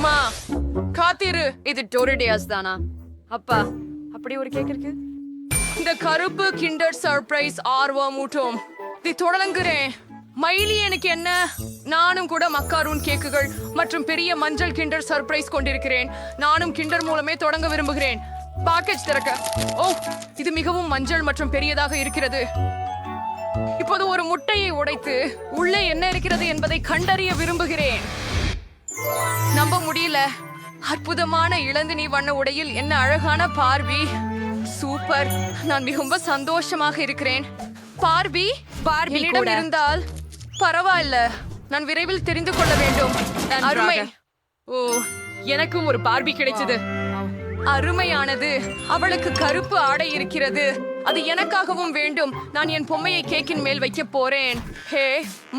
வருமா? காத்திரு. இது டோரிடியாஸ் தானா? அப்பா, அப்படி ஒரு கேக் இருக்கு. இந்த கருப்பு கிண்டர் சர்ப்ரைஸ் ஆர்வமூட்டும். இதை தொடங்குகிறேன். மைலி, எனக்கு என்ன? நானும் கூட மக்காரூன் கேக்குகள் மற்றும் பெரிய மஞ்சள் கிண்டர் சர்ப்ரைஸ் கொண்டிருக்கிறேன். நானும் கிண்டர் மூலமே தொடங்க விரும்புகிறேன். பாக்கெட் திறக்க. ஓ, இது மிகவும் மஞ்சள் மற்றும் பெரியதாக இருக்கிறது. இப்போது ஒரு முட்டையை உடைத்து உள்ளே என்ன இருக்கிறது என்பதை கண்டறிய விரும்புகிறேன். நம்ப முடியல. அற்புதமான இளந்தினி வண்ண உடையில் என்ன அழகான பார்பி. சூப்பர். நான் மிகவும் சந்தோஷமாக இருக்கிறேன். பார்பி என்னிடம் இருந்தால் பரவாயில்ல. நான் விரைவில் தெரிந்து கொள்ள வேண்டும். அருமை. ஓ, எனக்கும் ஒரு பார்பி கிடைச்சது. அருமையானது. அவளுக்கு கருப்பு ஆடை இருக்கிறது. அது எனக்காகவும் வேண்டும். நான் என் பொம்மையை கேக்கின் மேல் வைக்க போறேன். ஹே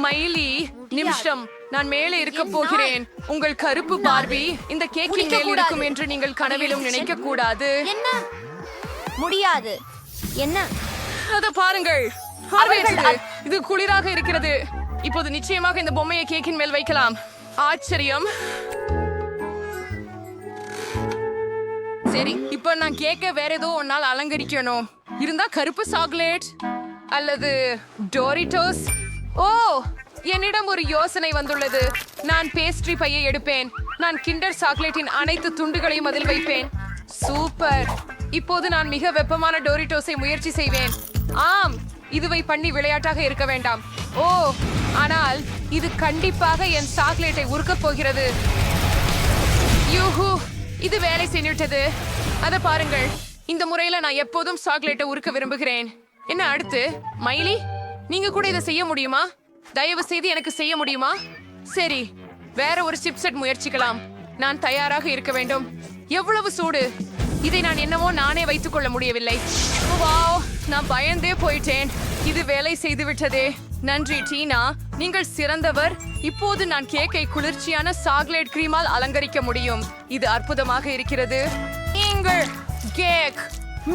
மைலி, நிமிஷம். நான் மேலே இருக்க போகிறேன். உங்கள் கருப்பு பார்பி இந்த கேக்கின் மேல் இருக்கும் என்று நீங்கள் கனவிலும் நினைக்க கூடாது. என்ன முடியாது? என்ன? அத பாருங்கள். இது குளிராக இருக்கிறது. இப்போது நிச்சயமாக இந்த பொம்மையை கேக்கின் மேல் வைக்கலாம். ஆச்சரியம். சரி, இப்ப நான் கேக்க வேற ஏதோ ஒன்னால் அலங்கரிக்கணும். இருந்தா கருப்பு சாக்லேட் அல்லது டோரிட்டோஸ். ஓ, என்னிடம் ஒரு யோசனை வந்துள்ளது. நான் பேஸ்ட்ரி பையை எடுப்பேன். நான் கிண்டர் சாக்லேட்டின் அனைத்து துண்டுகளையும் அதில் வைப்பேன். சூப்பர். இப்போது நான் மிக வெப்பமான டோரிட்டோஸை முயற்சி செய்வேன். ஆம், இதுவை பண்ணி விளையாட்டாக இருக்க வேண்டாம். ஓ, ஆனால் இது கண்டிப்பாக என் சாக்லேட்டை உருக்கப் போகிறது. யூஹூ, இது வேலை செய்துவிட்டது. அத பாருங்கள். இந்த முறையில நான் எப்போதும் சாக்லேட்டை உருக்க விரும்புகிறேன். என்ன அடுத்து? மைலி, நீங்க கூட இதை செய்ய முடியுமா? தயவு செய்து எனக்கு செய்ய முடியுமா? சரி, வேற ஒரு சிப்செட் முயற்சிக்கலாம். நான் தயாராக இருக்க வேண்டும். எவ்வளவு சூடு! இதை நான் என்னவோ நானே வைத்துக் கொள்ள முடியவில்லை. வாவ், நான் பயந்தே போயிட்டேன். இது வேலை செய்து விட்டதே. நன்றி டீனா, நீங்கள் சிறந்தவர். இப்போது நான் கேக்கை குளிர்ச்சியான சாக்லேட் கிரீமால் அலங்கரிக்க முடியும். இது அற்புதமாக இருக்கிறது. எங்கள் கேக்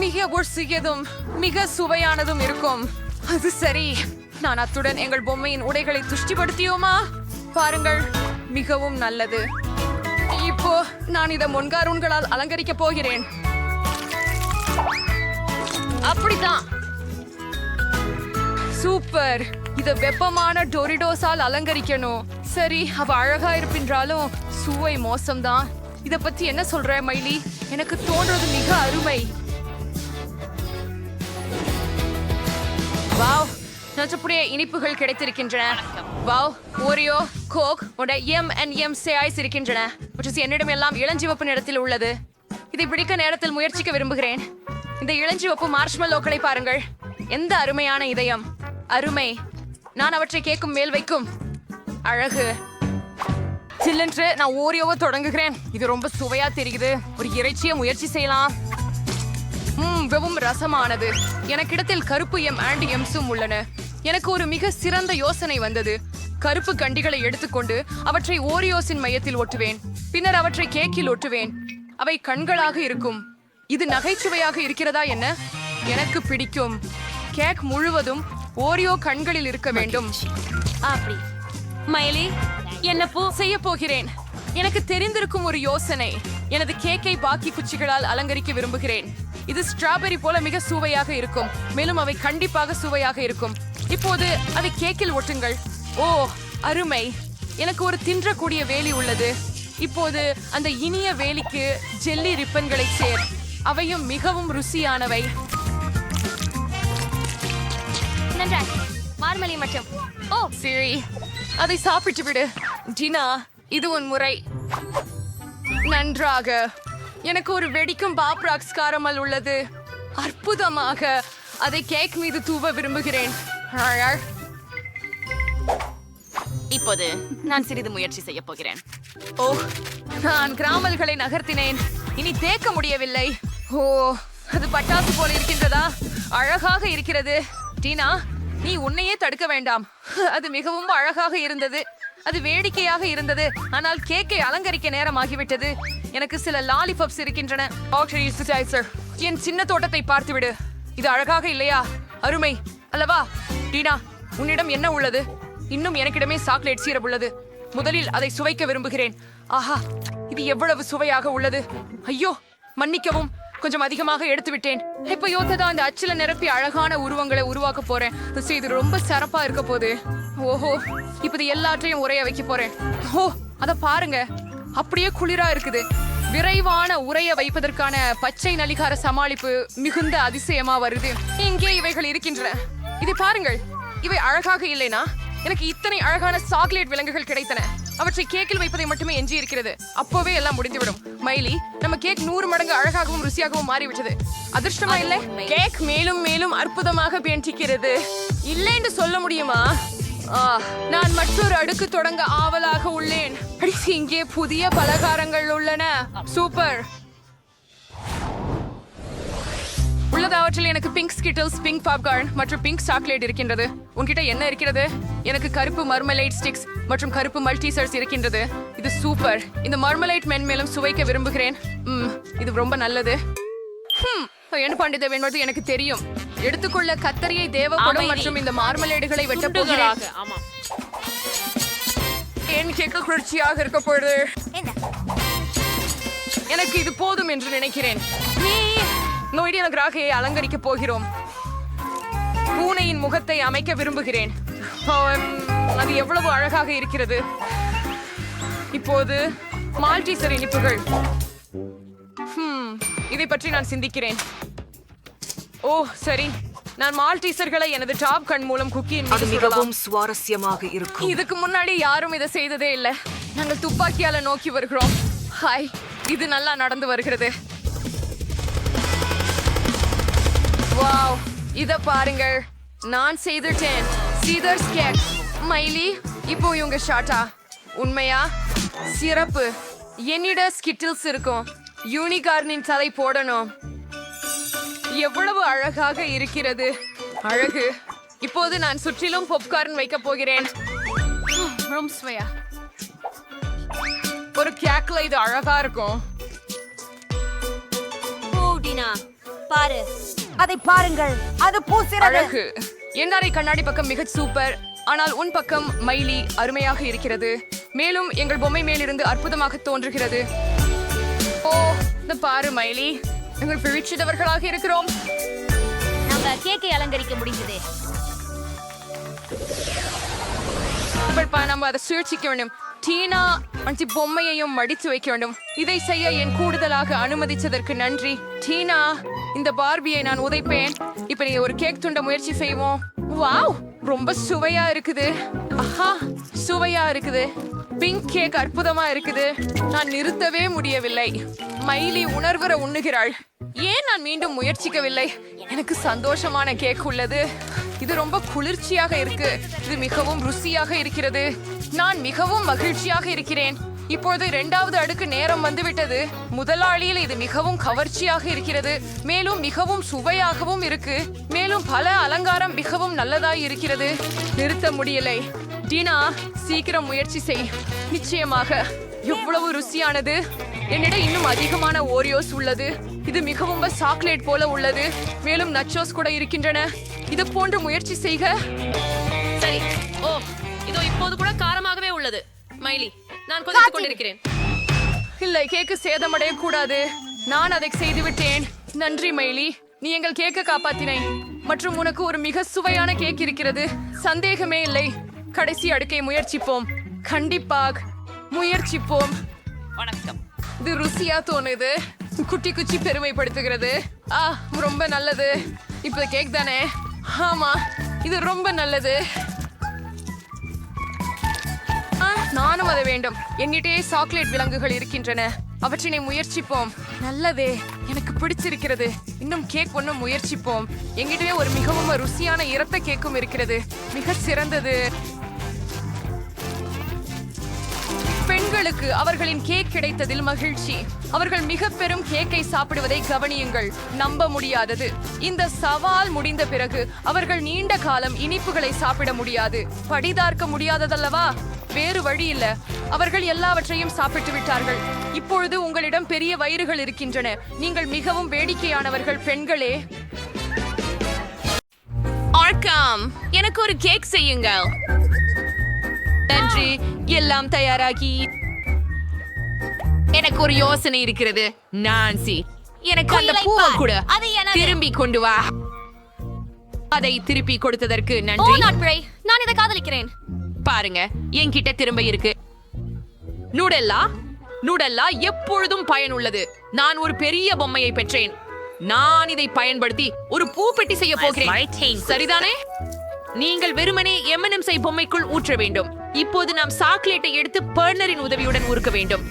மிக ருசியதும் மிக சுவையானதும் இருக்கும். அது சரி, நான் அத்துடன் எங்கள் பொம்மையின் உடைகளை துஷ்டிப்படுத்தியோமா? பாருங்கள், மிகவும் நல்லது. இப்போ நான் இதை மொன்காரூன்களால் அலங்கரிக்க போகிறேன். அப்படிதான். சூப்பர். இத வெப்பமான டோரிடோஸால் அலங்கரிக்கணும். சரி, அவ அழகா இருப்பின்றாலும் சுவை மோசம்தான். இத பத்தி என்ன சொல்ற மைலி? எனக்கு தோன்றது மிக அருமை. வாவ், நச்சுப்புடைய இனிப்புகள் கிடைத்திருக்கின்றன. Wow, Oreo, Coke M&M ice இருக்கின்றன. என்னிடம் எல்லாம் இளஞ்சிவப்பு நிறத்தில் உள்ளது. இதை பிடிக்க நேரத்தில் முயற்சிக்க விரும்புகிறேன். இந்த இளஞ்சிவப்பு மார்ஷ்மெல்லோக்களை பாருங்கள். எந்த அருமையான இதயம். அருமை. நான் அவற்றை கேக்கும் மேல் வைக்கும். அழகு. சில்லென்று நான் ஓரியோவை தொடங்குகிறேன். இது ரொம்ப சுவையா தெரியுது. ஒரு இறைச்சியை முயற்சி செய்யலாம். வெறும் ரசமானது. எனக்கிடத்தில் கருப்பு M&Mஸும் உள்ளன. எனக்கு ஒரு மிக சிறந்த யோசனை வந்தது. கருப்பு கண்டிகளை எடுத்துக்கொண்டு அவற்றை ஓரியோஸின் மையத்தில் ஒட்டுவேன். பின்னர் அவற்றை கேக்கில் ஒட்டுவேன். அவை கண்களாக இருக்கும். இது நகைச்சுவையாக இருக்கிறதா என்ன? எனக்கு பிடிக்கும். கேக் முழுவதும் ஓரியோ கண்களில் இருக்க வேண்டும். அப்படி. மைலி, என்ன பூ செய்ய போகிறேன். எனக்கு தெரிந்திருக்கும் ஒரு யோசனை. எனது கேக்கை பாக்கி குச்சிகளால் அலங்கரிக்க விரும்புகிறேன். இது ஸ்ட்ராபெரி போல மிக சுவையாக இருக்கும். மேலும் அவை கண்டிப்பாக சுவையாக இருக்கும். இப்போது அதை கேக்கில் ஒட்டுங்கள். ஓ, அருமை. எனக்கு ஒரு தின்றக்கூடிய வேலி உள்ளது. இப்போது அந்த இனிய வேலிக்கு ஜெல்லி ரிப்பன்களை சேர். அவையும் மிகவும் ருசியானவை. மார்மலி மட்டும். ஓ சரி, அதை சாப்பிட்டு விடு. டினா, இது உன் முறை. நன்றாக. எனக்கு ஒரு வெடிக்கும் பாப்ராக்ஸ் காரமல் உள்ளது. அற்புதமாக. அதை கேக் மீது தூவ விரும்புகிறேன். இப்போது நான் சிறிது முயற்சி செய்ய போகிறேன். ஓ, நான் கிராமல்களை நகர்த்தினேன். இனி தேக்க முடியவில்லை. ஓ, அது பட்டாசு போல இருக்கின்றதா? அழகாக இருக்கிறது. டீனா, நீ உன்னையே தடுக்க வேண்டாம். அது மிகவும் அழகாக இருந்தது. அது வேடிக்கையாக இருந்தது. ஆனால் கேக்கை அலங்கரிக்க நேரமாகிவிட்டது. எனக்கு சில லாலிபப்ஸ் இருக்கின்றன. என் சின்ன தோட்டத்தை பார்த்துவிடு. இது அழகாக இல்லையா? அருமை அல்லவா? டீனா, உன்னிடம் என்ன உள்ளது? இன்னும் எனக்கிடமே சாக்லேட் சீரப் உள்ளது. முதலில் அதை சுவைக்க விரும்புகிறேன். ஆஹா, இது எவ்வளவு சுவையாக உள்ளது. ஐயோ, மன்னிக்கவும், கொஞ்சம் அதிகமாக எடுத்து விட்டேன். இப்ப யோத்ததான் அந்த அச்சில நிரப்பி அழகான உருவங்களை உருவாக்க போறேன். இது ரொம்ப சிறப்பா இருக்க போகுது. ஓஹோ, இப்ப இது எல்லாற்றையும் உரைய வைக்க போறேன். ஓ, அத பாருங்க, அப்படியே குளிரா இருக்குது. விரைவான உரைய வைப்பதற்கான பச்சை நலிகார சமாளிப்பு மிகுந்த அதிசயமா வருது. இங்கே இவைகள் இருக்கின்றன. இதை பாருங்கள், இவை அழகாக இல்லைனா எனக்கு இத்தனை அழகான சாக்லேட் விலங்குகள் கிடைத்தன. அவற்றை கேக்கில் வைப்பதை மட்டுமே எஞ்சி இருக்கிறது. அப்போவே எல்லாம் முடிந்துவிடும். மைலி, நம்ம கேக் 100 மடங்கு அழகாகவும் ருசியாகவும் மாறிவிட்டது. அதிர்ஷ்டமா இல்லை? கேக் மேலும் மேலும் அற்புதமாக பேண்டிக்கிறது. இல்லை என்று சொல்ல முடியுமா? நான் மற்றொரு அடுக்கு தொடங்க ஆவலாக உள்ளேன். இங்கே புதிய பலகாரங்கள் உள்ளன. சூப்பர் உள்ளது. அவற்றில் எனக்கு பிங்க் ஸ்கிட்டில்ஸ், பிங்க் பாப்கார்ன் மற்றும் பிங்க் சாக்லேட் இருக்கின்றது. உன்கிட்ட என்ன இருக்கிறது? எனக்கு கருப்பு மர்மலைட் ஸ்டிக்ஸ் மற்றும் கருப்பு மல்டிசர்ஸ் இருக்கின்றது. இது சூப்பர். இந்த மர்மலைட் மென்மேலும் சுவைக்க விரும்புகிறேன். இது ரொம்ப நல்லது. என்ன பண்டித என்பது எனக்கு தெரியும். எடுத்துக்கொள்ள கத்தரியை தேவைப்படும் மற்றும் இந்த மார்மலேடுகளை வெட்ட போகிறேன். என் கேக்கு குளிர்ச்சியாக இருக்க போகுது. எனக்கு இது போதும் என்று நினைக்கிறேன். நோய்டிய கிராகையை அலங்கரிக்க போகிறோம். பூனையின் முகத்தை அமைக்க விரும்புகிறேன். அது எவ்வளவு அழகாக இருக்கிறது. இப்போது மால்டீசர் இனிப்புகள். இதை பற்றி நான் சிந்திக்கிறேன். ஓ சரி, நான் மால்டீசர்களை எனது டாப் கண் மூலம் குக்கியின் மீது மிகவும் சுவாரஸ்யமாக இருக்கும். இதுக்கு முன்னாடி யாரும் இதை செய்ததே இல்லை. நாங்கள் துப்பாக்கியால நோக்கி வருகிறோம். ஹாய், இது நல்லா நடந்து வருகிறது. வாவ், இத பாருங்கள், நான் செய்துட்டேன். சீதர்ஸ் கேக். மைலி, இப்போ இவங்க ஷாட்டா. உண்மையா? சிறப்பு. என்னிட ஸ்கிட்டில்ஸ் இருக்கும். யூனிகார்னின் தலை போடணும். எவ்வளவு அழகாக இருக்கிறது. அழகு. இப்போது நான் சுற்றிலும் பாப்கார்ன் வைக்க போகிறேன். ஒரு கேக்ல இது அழகா இருக்கும். பாரு, அதை பாருங்கள், அது பூசிறது. அழகு. என்னாரை கண்ணாடி பக்கம் மிக சூப்பர். ஆனால் உன் பக்கம் மைலி அருமையாக இருக்கிறது. மேலும் எங்கள் பொம்மை மேலிருந்து அற்புதமாக தோன்றுகிறது. ஓ, இந்த பாரு மைலி, எங்கள் பிழிச்சிதவர்களாக இருக்கிறோம். நம்ம கேக்கை அலங்கரிக்க முடிந்தது. நம்ம அதை சூழ்ச்சிக்க வேண்டும். டீனா அஞ்சி பொம்மையையும் மடித்து வைக்க வேண்டும். இதை செய்ய என் கூடுதலாக அனுமதிச்சதற்கு நன்றி. டீனா, இந்த பார்பியை நான் உதைப்பேன். இப்ப நீ ஒரு கேக் துண்ட முயற்சி செய்வோம். வாவ், ரொம்ப சுவையா இருக்குது. ஆஹா, சுவையா இருக்குது. பிங்க் கேக் அற்புதமா இருக்குது. நான் நிறுத்தவே முடியவில்லை. மைலி உணர்வர உண்ணுகிறாள். ஏன் நான் மீண்டும் முயற்சிக்கவில்லை? எனக்கு சந்தோஷமான கேக் உள்ளது. இது ரொம்ப குளிர்ச்சியாக இருக்கு. இது மிகவும் ருசியாக இருக்கிறது. நான் மிகவும் மகிழ்ச்சியாக இருக்கிறேன். இப்பொழுது 2வது அடுக்கு நேரம் வந்துவிட்டது. முதலாளியில் இது மிகவும் கவர்ச்சியாக இருக்கிறது. மேலும் மிகவும் சுவையாகவும் இருக்கு. மேலும் பல அலங்காரம் மிகவும் நல்லதாய் இருக்கிறது. நிறுத்த முடியலை. டீனா, சீக்கிரம் முயற்சி செய். நிச்சயமாக. எவ்வளவு ருசியானது. என்னிடம் இன்னும் அதிகமான ஓரியோஸ் உள்ளது. இது மிகவும் சாக்லேட் போல உள்ளது. மேலும் நச்சோஸ் கூட இருக்கின்றன. இது போன்று முயற்சி செய்க. சரி. ஓ, இதோ இப்போது கூட காரமாகவே உள்ளது. மைலி, நான் கொதித்துக் கொண்டிருக்கிறேன். இல்லை, கேக்கு சேதமடைய கூடாது. நான் அதை செய்து விட்டேன். நன்றி மைலி, நீ எங்கள் கேக்க காப்பாத்தினை. மற்றும் உனக்கு ஒரு மிக சுவையான கேக் இருக்கிறது. சந்தேகமே இல்லை. கடைசி அடுக்கை முயற்சிப்போம். கண்டிப்பாக முயற்சிப்போம். வணக்கம். இது ருசியா தோணுது. குட்டி குச்சி பெருமைப்படுத்துகிறது. ரொம்ப நல்லது. இப்ப கேக் தானே? ஆமா, இது ரொம்ப நல்லது. நானும் அதை வேண்டும். என்கிட்டே சாக்லேட் விலங்குகள் இருக்கின்றன. அவற்றினை முயற்சிப்போம். நல்லதே, எனக்கு பிடிச்சிருக்கிறது. இன்னும் கேக் ஒன்றும் முயற்சிப்போம். என்கிட்டே ஒரு மிகவும் ருசியான இரத்த கேக்கும் இருக்கிறது. மிக சிறந்தது. பெண்களுக்கு அவர்களின் கேக் கிடைத்ததில் மகிழ்ச்சி. அவர்கள் மிக பெரும் கேக்கை சாப்பிடுவதை கவனியுங்கள். நம்ப முடியாதது. இந்த சவால் முடிந்த பிறகு அவர்கள் நீண்ட காலம் இனிப்புகளை சாப்பிட முடியாது. படிதார்க்க முடியாததல்லவா? வேறு வழி இல்ல. அவர்கள் எல்லாவற்றையும் சாப்பிட்டு விட்டார்கள். இப்பொழுது உங்களிடம் பெரிய வயிறுகள் இருக்கின்றன. நீங்கள் மிகவும் வேடிக்கையானவர்கள் பெண்களே. ஆர்காம், எனக்கு ஒரு கேக் செய்யுங்கள். நன்றி. எல்லாம் தயாராகி எனக்கு ஒரு யோசனை இருக்கிறது நான்சி. எனக்கு அந்த குயிலை பூவை பார். கூட அது எனது. திரும்பி கொண்டு வா. அதை திருப்பி கொடுத்ததற்கு ஓ நன்றி. நாட்பிழை, நான் இதை காதலிக்கிறேன். பாருங்க, என்கிட்ட திரும்ப இருக்கு. நூடெல்லா நூடெல்லா எப்பொழுதும் பயனுள்ளது. நான் ஒரு பெரிய பொம்மையை பெற்றேன். நான் இதை பயன்படுத்தி ஒரு பூப்பெட்டி செய்ய போகிறேன். சரிதானே? நீங்கள் வெறுமனே M&M's பொம்மைக்குள் ஊற்ற வேண்டும். இப்போது நாம் சாக்லேட்டை எடுத்து பர்னரின் உதவியுடன் உருக்க வேண்டும்.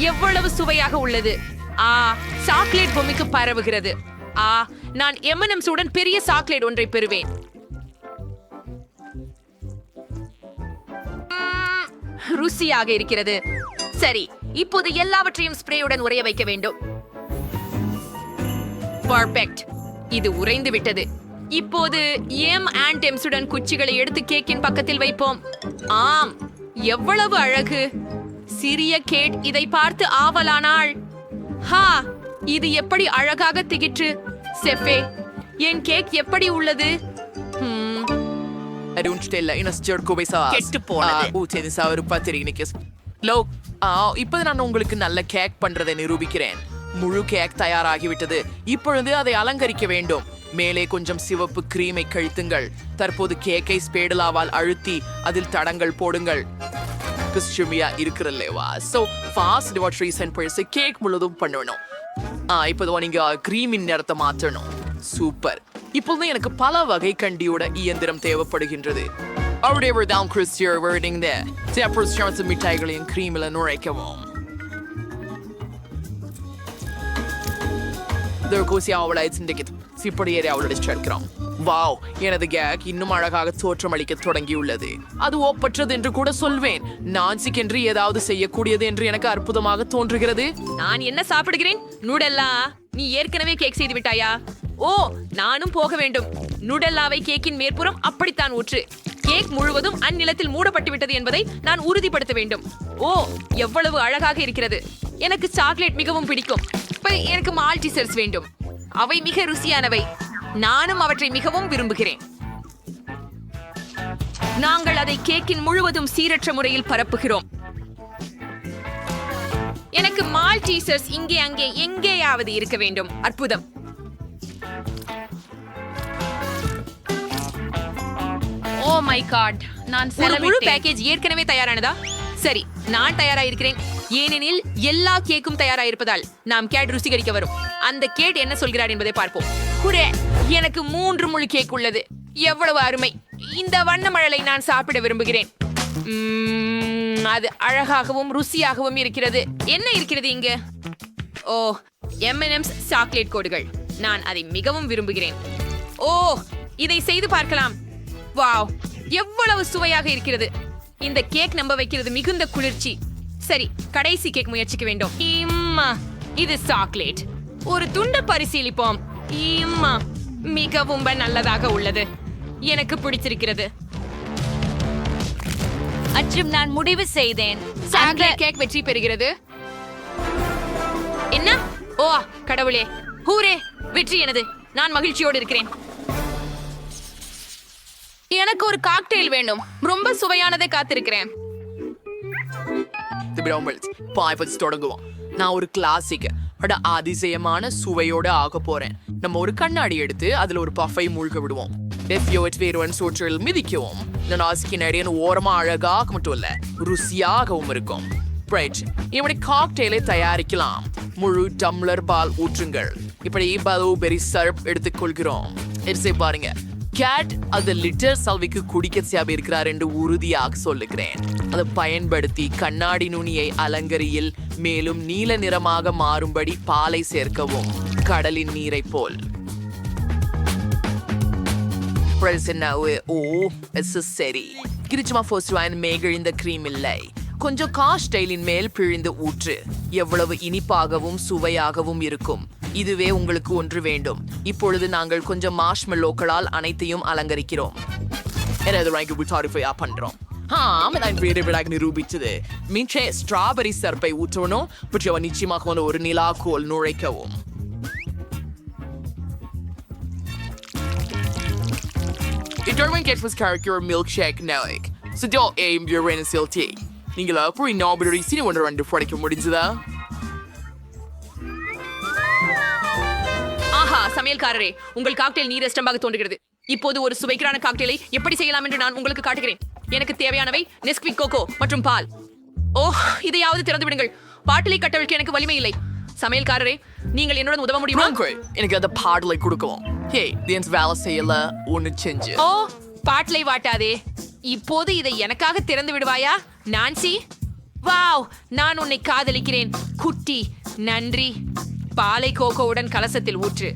எவ்வளவு சுவையாக உள்ளது. சாக்லேட் பொம்மைக்கு பரவுகிறது. நான் M&M's உடன் பெரிய சாக்லேட் ஒன்றை பெறுவேன். ருசியாக இருக்கிறது. சரி, இப்போது எல்லாவற்றையும் ஸ்ப்ரேயுடன் உறைய வைக்க வேண்டும். பர்ஃபெக்ட். இது உறைந்து விட்டது. இப்போது M&M's உடன் குச்சிகளை எடுத்து கேக்கின் பக்கத்தில் வைப்போம். ஆம், எவ்வளவு அழகு. சிறிய கேட் இதை பார்த்து ஆவலானாள். இது எப்படி அழகாக திகிற்று. செஃபே, என் கேக் எப்படி உள்ளது? இப்போது நான் உங்களுக்கு நல்ல கேக் பண்றதை நிரூபிக்கிறேன். முழு கேக் தயாராகிவிட்டது. இப்பொழுது அதை அலங்கரிக்க வேண்டும். மேலே கொஞ்சம் சிவப்பு கிரீமை கழித்துங்கள். தற்போது கேக்கை ஸ்பேடலாவால் அழுத்தி அதில் தடங்கள் போடுங்கள். இருக்கிறல்லேவா? சோ ஃபாஸ்ட் கேக் முழுதும் பண்ணணும். இப்போது நீங்க கிரீமின் நிறத்தை மாற்றணும். சூப்பர். இப்போது எனக்கு பல வகை கண்டியோட இயந்திரம் தேவைப்படுகின்றது. மிட்டாய்களையும் கிரீமில் நுழைக்கவும். வாவ், எனது கேக் இன்னும் அழகாக தோற்றமளிக்க தொடங்கியுள்ளது. அது ஒப்பற்றது என்று கூட சொல்வேன். நான்சிக்கென்று ஏதாவது செய்யக்கூடியது என்று எனக்கு அற்புதமாக தோன்றுகிறது. நான் என்ன சாப்பிடுகிறேன்? நூடெல்லா, நீ ஏற்கனவே கேக் செய்து விட்டாயா? ஓ, நானும் போக வேண்டும். நூடெல்லாவை கேக்கின் மேற்புறம் அப்படித்தான் ஊற்று. கேக் முழுவதும் அந்நிலத்தில் மூடப்பட்டு விட்டது என்பதை நான் உறுதிப்படுத்த வேண்டும். ஓ, எவ்வளவு அழகாக இருக்கிறது. எனக்கு சாக்லேட் மிகவும் பிடிக்கும். எனக்கு மால்டிசர்ஸ் வேண்டும். அவை மிக ருசியானவை. நானும் அவற்றை மிகவும் விரும்புகிறேன். நாங்கள் அதை கேக்கின் முழுவதும் சீரற்ற முறையில் பரப்புகிறோம். எனக்கு மால்டீசர்ஸ் இங்கே அங்கே எங்கேயாவது இருக்க வேண்டும். அற்புதம். ஓ மை காட், நான் முழு பேக்கேஜ் ஏற்கனவே தயாரானதா? சரி, நான் தயாராயிருக்கிறேன். ஏனெனில் எல்லா கேக்கும் தயாராயிருப்பதால் நாம் கேட் ருசிகரிக்க வரும். அந்த கேட் என்ன சொல்கிறார் என்பதை பார்ப்போம். குரே, எனக்கு 3 முழு கேக் உள்ளது. எவ்வளவு அருமை. இந்த வண்ண மழலை நான் சாப்பிட விரும்புகிறேன். அது அழகாகவும் ருசியாகவும் இருக்கிறது. என்ன இருக்கிறது இங்க? ஓ, M&M's சாக்லேட் கோடுகள். நான் அதை மிகவும் விரும்புகிறேன். ஓ, இதை செய்து பார்க்கலாம். வாவ், எவ்வளவு சுவையாக இருக்கிறது. இந்த கேக் நம்ப வைக்கிறது மிகுந்த குளிர்ச்சி. சரி, கடைசி கேக் முயற்சிக்க வேண்டும். இது சாக்லேட். ஒரு துண்டு பரிசீலிப்போம். மிகவும் நல்லதாக உள்ளது. எனக்கு பிடிச்சிருக்கிறது. அச்சும் நான் முடிவு செய்தேன். சாக்லேட் கேக் வெற்றி பெறுகிறது. என்ன? ஓ கடவுளே, ஹூரே, வெற்றி எனது. நான் மகிழ்ச்சியோடு இருக்கிறேன். எனக்கு ஒரு காக்டெயில் வேண்டும். ரொம்ப சுவையானதை காத்திருக்கிறேன். தொடங்குவோம். நான் ஒரு கிளாசிக் அதிசயமான சுவையோட ஆக போறேன். நம்ம ஒரு கண்ணாடி எடுத்து அதுல ஒரு பஃபை மூழ்க விடுவோம். சோற்றில் மிதிக்கவும். ஓரமா அழகாக மட்டும் இல்ல, ருசியாகவும் இருக்கும். இப்படி காக்டெயிலை தயாரிக்கலாம். முழு டம்ளர் பால் ஊற்றுங்கள். இப்படி ப்ளூபெர்ரி சிரப் எடுத்துக்கொள்கிறோம். பாருங்க, கேட் அது லிட்டர் சல்விக்கு குடிக்க சேவை இருக்கிறார் என்று உறுதியாக சொல்லுகிறேன். அதை பயன்படுத்தி கண்ணாடி நுனியை அலங்கரியில் மேலும் நீல நிறமாக மாறும்படி பாலை சேர்க்கவும். கடலின் நீரை போல். சரி, கிரிச்சுமா மேகிழ்ந்த கிரீம் இல்லை. கொஞ்சம் காஸ்டைலின் மேல் பிழிந்து ஊற்று. எவ்வளவு இனிப்பாகவும் சுவையாகவும் இருக்கும். இதுவே உங்களுக்கு ஒன்று வேண்டும். இப்பொழுது நாங்கள் கொஞ்சம் மார்ஷ்மெல்லோக்களால் அனைத்தையும் அலங்கரிக்கிறோம். பண்றோம். நிரூபிச்சது. மின்சே ஸ்ட்ராபெரி சர்ப்பை ஊற்றணும். நிச்சயமாக ஒரு நிலாக்கோல் நுழைக்கவும். It don't get was character milkshake now. So don't aim your tea. நீங்களா போய் நாபடி சீனி ஒன்று 2 படைக்க முடிஞ்சதா? ஆஹா, சமையல்காரரே, உங்கள் காக்டெயில் நீரஸ்டமாக தோன்றுகிறது. இப்போது ஒரு சுவைகரமான காக்டெயிலை எப்படி செய்யலாம் என்று நான் உங்களுக்கு காட்டுகிறேன். எனக்கு தேவையானவை நெஸ்குவிக் கோகோ மற்றும் பால். ஓஹ், இதையாவது திறந்து விடுங்கள். பாட்டிலை கட்டவிழ்க்க எனக்கு வலிமை இல்லை. சமையல்காரரே, நீங்கள் என்னுடன் உதவ முடியுமா? எனக்கு அந்த பாடலை கொடுக்கலாம். ஹே, தியன்ஸ் வேலை செய்யல ஒன்னு செஞ்சு. ஓ, பாட்டிலை வாட்டாதே. இப்போது இதை எனக்காக திறந்து விடுவாயா நான்சி? வாவ், நான் உன்னை காதலிக்கிறேன் குட்டி. நன்றி. பாலை கோகோவுடன் கலசத்தில் ஊற்று.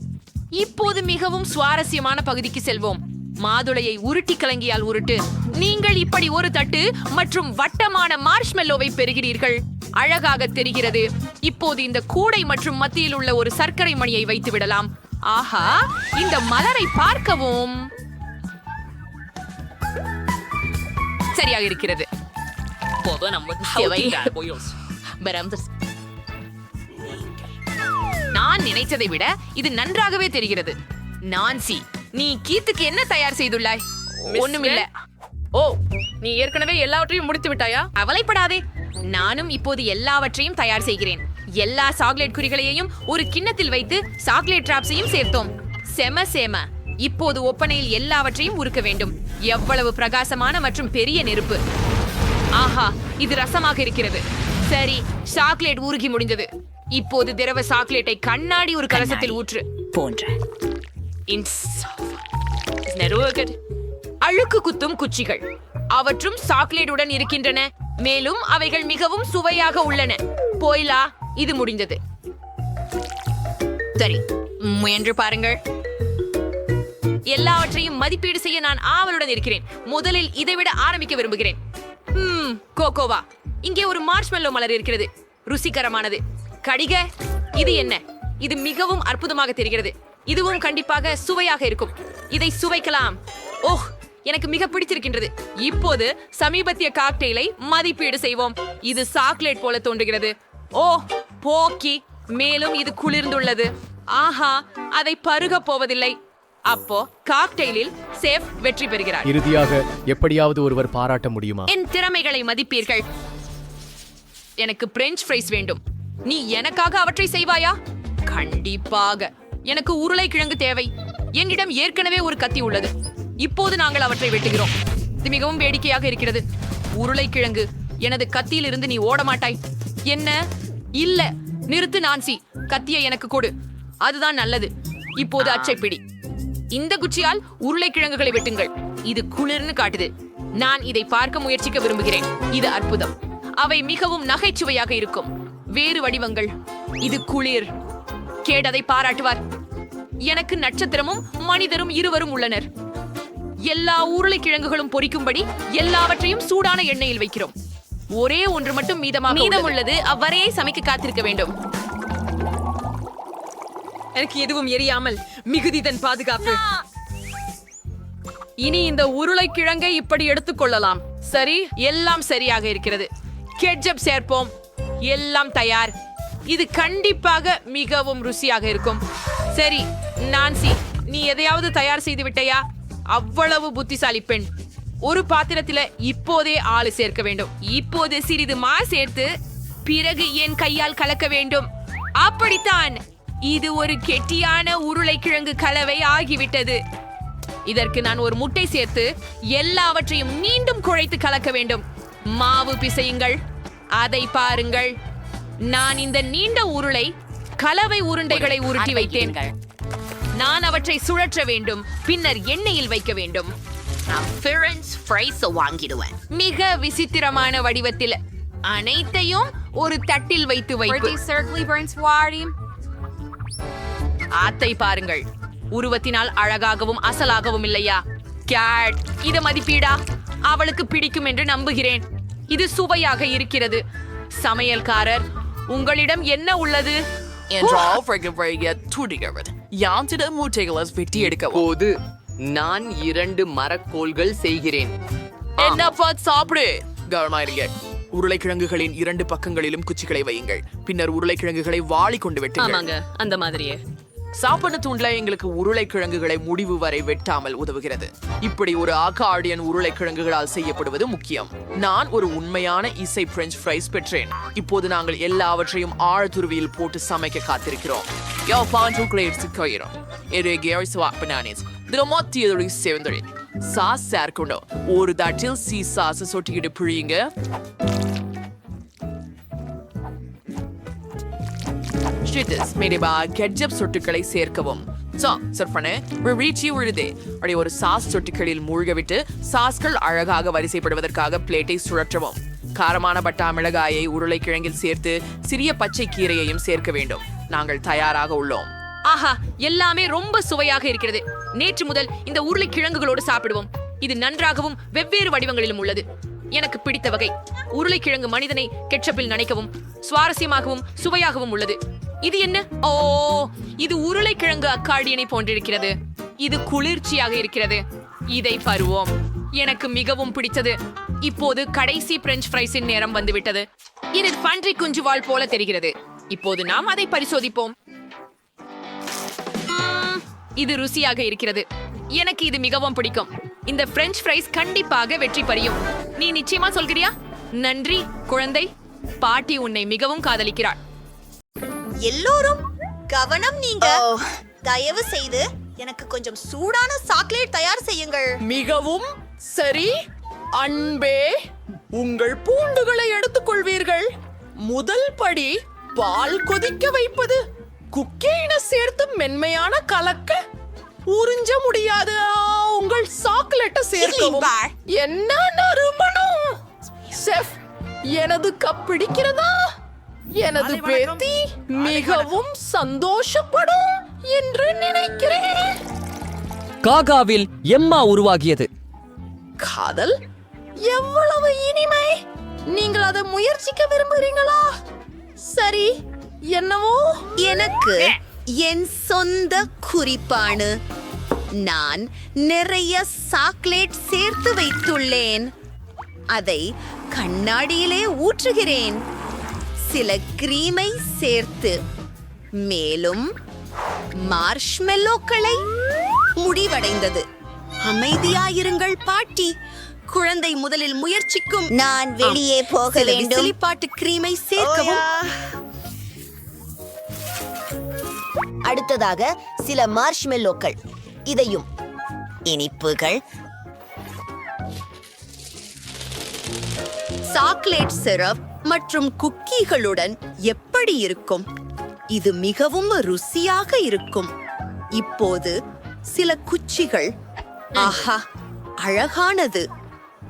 இப்போது மிகவும் சுவாரஸ்யமான பகுதிக்கு செல்வோம். மாதுளையை உருட்டி கலங்கியால் உருட்டு. நீங்கள் இப்படி ஒரு தட்டு மற்றும் வட்டமான மார்ஷ்மெல்லோவை பெறுகிறீர்கள். அழகாக தெரிகிறது. இப்போது இந்த கூடை மற்றும் மத்தியில் உள்ள ஒரு சர்க்கரை மணியை வைத்து விடலாம். ஆஹா, இந்த மலரை பார்க்கவும் சரியாக இருக்கிறது. நான் நினைத்ததை விட இது நன்றாகவே தெரிகிறது. நான்சி, நீ கீத்துக்கு என்ன தயார் செய்துள்ளாய்? ஒண்ணுமில்ல. ஓ, நீ ஏற்கனவே எல்லாவற்றையும் முடித்து விட்டாயா? கவலைப்படாதே, நானும் இப்போது எல்லாவற்றையும் தயார் செய்கிறேன். எல்லா சாக்லேட் குறிகளையும் ஒரு கிண்ணத்தில் வைத்து சாக்லேட் டிராப்ஸையும் சேர்த்தோம். செம. இப்போது ஒப்பனையில் எல்லாவற்றையும் உருக்க வேண்டும். எவ்வளவு பிரகாசமான மற்றும் பெரிய நெருப்பு. ஆஹா, இது ரசமாக இருக்கிறது. சரி, சாக்லேட் உருகி முடிந்தது. இப்போது திரவ சாக்லேட்டை கண்ணாடி ஒரு கலசத்தில் ஊற்று. அழுக்கு குத்தும் குச்சிகள் அவற்றும் சாக்லேட்டுடன் இருக்கின்றன. மேலும் அவைகள் மிகவும் சுவையாக உள்ளன. போய்லா, இது முடிந்தது. சரி, முயன்று பாருங்கள். எல்லாவற்றையும் மதிப்பீடு செய்ய நான் ஆவலுடன் இருக்கிறேன். முதலில் இதைவிட ஆரம்பிக்க விரும்புகிறேன். கோகோவா, இங்கே ஒரு மார்ஷ்மெல்லோ மலர் இருக்கிறது. ருசிகரமானது. கடிக, இது என்ன? இது மிகவும் அற்புதமாக தெரிகிறது. இதுவும் கண்டிப்பாக சுவையாக இருக்கும். இதை சுவைக்கலாம். ஓஹ், எனக்கு மிக பிடித்திருக்கின்றது. இப்போது சமீபத்திய காக்டெயிலை மதிப்பீடு செய்வோம். இது சாக்லேட் போல தோன்றுகிறது. ஓ, போக்கி. மேலும் இது குளிர்ந்துள்ளது. ஆஹா, அதை பருக போவதில்லை. அப்போ காக்டெயிலில் சேஃப் வெற்றி பெறுகிறார். இறுதியாக எப்படியாவது ஒருவர் பாராட்ட முடியுமா? என் திறமைகளை மதிப்பீர்கள். எனக்கு பிரெஞ்ச் ஃப்ரைஸ் வேண்டும். நீ எனக்காக அவற்றை செய்வாயா? கண்டிப்பாக. எனக்கு உருளைக்கிழங்கு தேவை. என்னிடம் ஏற்கனவே ஒரு கத்தி உள்ளது. இப்போது நாங்கள் அவற்றை வெட்டுகிறோம். இது மிகவும் வேடிக்கையாக இருக்கிறது. உருளைக்கிழங்கு, எனது கத்தியில் இருந்து நீ ஓட மாட்டாய். என்ன? இல்ல, நிறுத்து நான்சி. கத்தியை எனக்கு கொடு. அதுதான் நல்லது. இப்போது அச்சைப்பிடி. இந்த குச்சியால் உருளைக்கிழங்குகளை வெட்டுங்கள். இது குளிர்னு காட்டுது. நான் இதை பார்க்க முயற்சிக்க விரும்புகிறேன். இது அற்புதம். அவை மிகவும் நகைச்சுவையாக இருக்கும். வேறு வடிவங்கள். இது குளிர். கேட் அதை பாராட்டுவார். எனக்கு நட்சத்திரமும் மனிதரும் இருவரும் உள்ளனர். எல்லா உருளைக்கிழங்குகளும் பொரிக்கும்படி எல்லாவற்றையும் சூடான எண்ணெயில் வைக்கிறோம். ஒரே ஒன்று மட்டும் மீதம் உள்ளது. அவ்வரையை சமைக்க காத்திருக்க வேண்டும். எனக்கு எதுவும் எரியாமல் மிகுதி தன் பாதுகாப்பு. இனி இந்த உருளைக்கிழங்கை இப்படி எடுத்துக்கொள்ளலாம். சரி, எல்லாம் சரியாக இருக்கிறது. கெட்சப் சேர்ப்போம். எல்லாம் தயார். இது கண்டிப்பாக மிகவும் ருசியாக இருக்கும். சரி, நான்சி, நீ எதையாவது தயார் செய்து விட்டையா? அவ்வளவு புத்திசாலி பெண். ஒரு பாத்திரத்தில இப்போதே ஆளு சேர்க்க வேண்டும். இப்போது சிறிது மா சேர்த்து பிறகு என் கையால் கலக்க வேண்டும். அப்படித்தான். இது ஒரு கெட்டியான உருளைக்கிழங்கு கலவை ஆகிவிட்டது. இதற்கு நான் ஒரு முட்டை சேர்த்து எல்லாவற்றையும் மீண்டும் குழைத்து கலக்க வேண்டும். மாவு பிசையுங்கள். அதை பாருங்கள். நான் இந்த நீண்ட உருளை கலவை உருண்டைகளை உருட்டி வைத்தேன். நான் அவற்றை சுழற்ற வேண்டும். பின்னர் எண்ணெயில் வைக்க வேண்டும். வாங்கிடுவேன். மிக விசித்திரமான வடிவத்தில் அனைத்தையும் ஒரு தட்டில் வைத்து வைப்பு. ஆத்தை பாருங்கள். உருவத்தினால் அழகாகவும் அசலாகவும் இல்லையா? கேட், இத மதிப்பீடா? அவளுக்கு பிடிக்கும் என்று நம்புகிறேன். இது சுவையாக இருக்கிறது. சமையல்காரர், உங்களிடம் என்ன உள்ளது? வெட்டி எடுக்க போது நான் 2 மரக்கோல்கள் செய்கிறேன். சாப்பிடு. கவனமாயிருங்க. உருளைக்கிழங்குகளின் 2 பக்கங்களிலும் குச்சிகளை வையுங்கள். பின்னர் உருளைக்கிழங்குகளை வாளி கொண்டு வெட்டுங்கள். ஆமாங்க, அந்த மாதிரியே. சாப்பன தூண்ல எங்களுக்கு உருளைக்கிழங்குகளை முடிவு வரை வெட்டாமல் உதவுகிறது. இப்படி ஒரு அகார்டியன் உருளைக்கிழங்குகளால் செய்யப்படுவது முக்கியம். நான் ஒரு உண்மையான இசை பிரெஞ்ச் ஃப்ரைஸ் பெற்றேன். இப்போது நாங்கள் எல்லாவற்றையும் ஆழ்துருவியில் போட்டு சமைக்க காத்திருக்கிறோம். சாஸ் சேர்க்கணும். ஒரு தட்டில் சாஸ் சொட்டிக்கிட்டு பிழியுங்க. கெட்ஜப் சொட்டுக்களை சேர்க்கவும். ஒரு சாஸ் சொட்டுகளில் மூழ்கவிட்டு சாஸ்கள் அழகாக வரிசைப்படுவதற்காக பிளேட்டை சுழற்றவும். காரமான பட்டா மிளகாயை உருளைக்கிழங்கில் சேர்த்து சிறிய பச்சை கீரையையும் சேர்க்க வேண்டும். நாங்கள் தயாராக உள்ளோம். ஆஹா, எல்லாமே ரொம்ப சுவையாக இருக்கிறது. நேற்று முதல் இந்த உருளைக்கிழங்குகளோடு சாப்பிடுவோம். இது நன்றாகவும் வெவ்வேறு வடிவங்களிலும் உள்ளது. எனக்கு பிடித்த வகை உருளைக்கிழங்கு மனிதனை கெட்சப்பில் நனைக்கவும் சுவாரஸ்யமாகவும் சுவையாகவும் உள்ளது. இது என்ன? ஓ, இது உருளைக்கிழங்கு அக்கார்டியனை போன்றிருக்கிறது. இது குளிர்ச்சியாக இருக்கிறது. இதை பருவோம். எனக்கு மிகவும் பிடித்தது. இப்போது கடைசி பிரெஞ்ச் ஃப்ரைஸின் நேரம் வந்துவிட்டது. இது பன்றி குஞ்சுவால் போல தெரிகிறது. இப்போது நாம் அதை பரிசோதிப்போம். இது ருசியாக இருக்கிறது. எனக்கு இது மிகவும் பிடிக்கும். இந்த பிரெஞ்ச் ஃப்ரைஸ் கண்டிப்பாக வெற்றி பெறும். நீ நிச்சயமா சொல்கிறியா? நன்றி குழந்தை. பாட்டி உன்னை மிகவும் காதலிக்கிறாள். எல்லோரும் கவனம். நீங்க தயவு செய்து எனக்கு கொஞ்சம் சூடான சாக்லேட் தயார் செய்யுங்கள். மிகவும் சரி அன்பே. உங்கள் பூண்டுகளை எடுத்துக்கொள்வீர்கள். முதல் படி பால் கொதிக்க வைப்பது. குக்கீனை சேர்த்து மென்மையான கலக்க. உறிஞ்ச முடியாது உங்கள் சாக்லேட்டை சேர்க்கவும். என்ன நறுமணம்! செஃப், எனது கப் பிடிக்கிறதா? எனது பேத்தி மிகவும் சந்தோஷப்படும் என்று நினைக்கிறேன். காகாவில் எம்மா உருவாகியது. காதல் எவ்வளவு இனிமை! நீங்கள் அதை முயற்சிக்க விரும்புகிறீங்களா? சரி, என்னவோ எனக்கு என் சொந்த குறிப்பானு. நான் நிறைய சாக்லேட் சேர்த்து வைத்துள்ளேன். அதை கண்ணாடியிலே ஊற்றுகிறேன். சில கிரீமை சேர்த்து மேலும் மார்ஷ்மெல்லோக்களை. முடிவடைந்தது. அமைதியாயிருங்கள் பாட்டி. குழந்தை முதலில் முயற்சிக்கும். நான் வெளியே போக வேண்டும். சிலிப்பாட்டு கிரீமை சேர்க்கவும். அடுத்ததாக சில மார்ஷ்மெல்லோக்கள். இதையும் இனிப்புகள். சாக்லேட் சிரப் மற்றும் குக்கீகளுடன் எப்படி இருக்கும்? இது மிகவும் ருசியாக இருக்கும். இப்போது சில குச்சிகள். ஆஹா, அழகானது.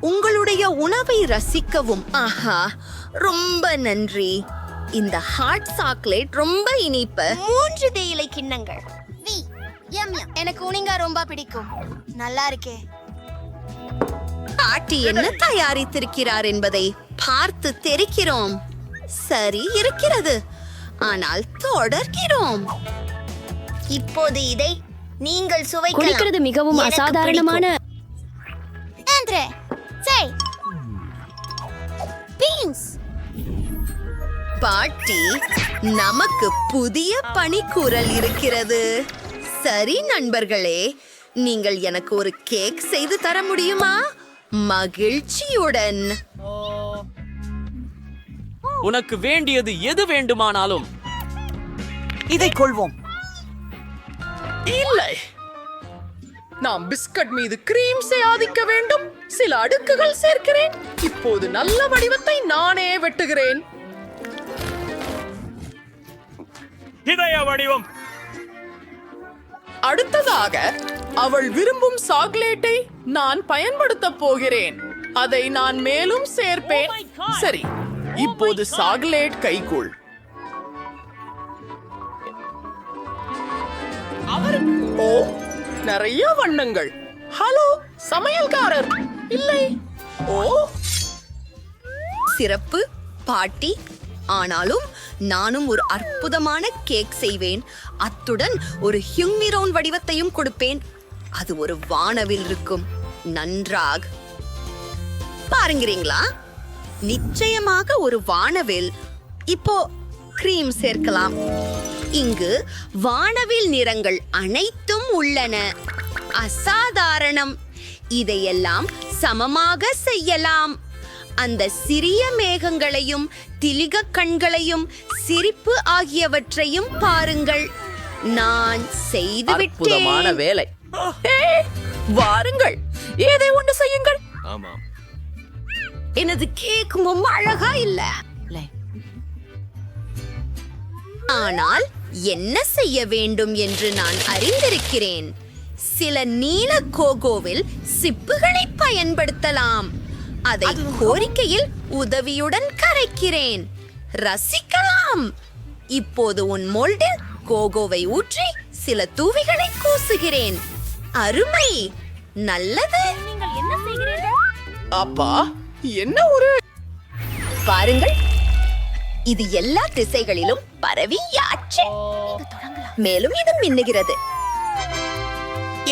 உங்களுடைய உணவை ரசிக்கவும். ஆஹா, ரொம்ப நன்றி. இந்த ஹாட் சாக்லேட் ரொம்ப இனிப்பு. 3 தேயிலை கிண்ணங்கள். எனக்கு உனிங்கா ரொம்ப பிடிக்கும். நல்லா இருக்கே. பாட்டி என்ன தயாரித்திருக்கிறார் என்பதை பார்த்து தெரிக்கிறோம். சரி இருக்கிறது, ஆனால் தொடர்கிறோம். இப்போது இதை நீங்கள் சுவைக்கலாம். குடிக்கிறது மிகவும் எனக்கு அசாதாரணமான ஆண்ட்ரே, செய். பீன்ஸ். பாட்டி, நமக்கு புதிய பணிக்குரல் இருக்கிறது. சரி நண்பர்களே, நீங்கள் எனக்கு ஒரு கேக் செய்து தர முடியுமா? மகிழ்ச்சியுடன். உனக்கு வேண்டியது எது வேண்டுமானாலும் இதை கொள்வோம். இல்லை, நாம் பிஸ்கட் மீது கிரீம் ஆதிக்க வேண்டும். சில அடுக்குகள் சேர்க்கிறேன். இப்போது நல்ல வடிவத்தை நானே வெட்டுகிறேன். இதய வடிவம். அடுத்ததாக அவள் விரும்பும் சாக்லேட்டை நான் பயன்படுத்தப் போகிறேன். அதை நான் மேலும் சேர்ப்பேன். சரி, இப்போது சாக்லேட் கைக்குள். ஓ, நிறைய வண்ணங்கள். ஹலோ சமையல்காரர். இல்லை. ஓ, சிறப்பு பாட்டி. ஆனாலும் நானும் ஒரு அற்புதமான கேக் செய்வேன். அத்துடன் ஒரு ஹியூமிரோன் வடிவத்தையும் கொடுப்பேன். அது ஒரு வானவில் இருக்கும். நன்றாக பாருங்கிறீங்களா? நிச்சயமாக ஒரு வானவில். இப்போ கிரீம் சேர்க்கலாம். இங்கு வானவில் நிறங்கள் அனைத்தும் உள்ளன. அசாதாரணம். இதையெல்லாம் சமமாக செய்யலாம். அந்த சிறிய மேகங்களையும் திலிக கண்களையும் சிரிப்பு ஆகியவற்றையும் பாருங்கள். நான் அற்புதமான செய்துவிட்டேன். வேலை. வாருங்கள், ஏதை ஒன்று செய்யுங்கள். ஆமாம். எனது கேக் ரொம்ப அழகா இல்ல, ஆனால் என்ன செய்ய வேண்டும் என்று நான் அறிந்திருக்கிறேன். சில நீல கோகோவில் சிப்புகளை பயன்படுத்தலாம். அதை கோரிக்கையில் உதவியுடன் கரைக்கிறேன். ரசிக்கலாம். இப்போது உன் மோல்டில் கோகோவை ஊற்றி சில தூவிகளை கூசுகிறேன். அருமை. நல்லது. நீங்கள் என்ன செய்கிறீர்கள்? அப்பா, என்ன ஒரு பாருங்கள், இது எல்லா திசைகளிலும் பரவியாச்சு. மேலும் இது மின்னுகிறது.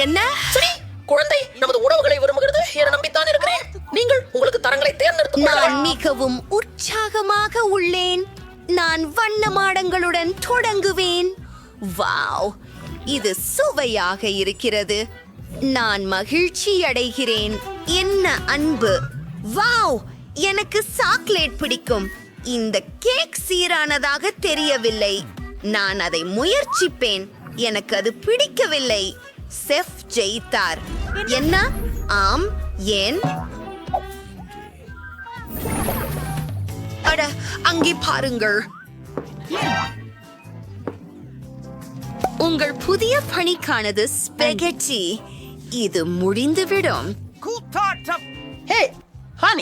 என்ன? சரி, குழந்தை நமது உணவுகளை விரும்புகிறது என நம்பித்தான் இருக்கிறேன். நீங்கள் உங்களுக்கு தரங்களை தேர்ந்தெடுத்து நான் மிகவும் உற்சாகமாக உள்ளேன். நான் வண்ண மாடங்களுடன் தொடங்குவேன். வாவ், இது சுவையாக இருக்கிறது. நான் மகிழ்ச்சி அடைகிறேன். என்ன அன்பு. வாவ், எனக்கு சாக்லேட் பிடிக்கும். இந்த கேக் சீரானதாக தெரியவில்லை. நான் அதை முயற்சிப்பேன். எனக்கு அது பிடிக்கவில்லை. செஃப் ஜெயித்தார். என்ன? ஆம். ஏன்? அட, அங்கே பாருங்கள். உங்கள் புதிய பணிக்கானது ஸ்பெகெட்டி. இது முடிந்துவிடும்.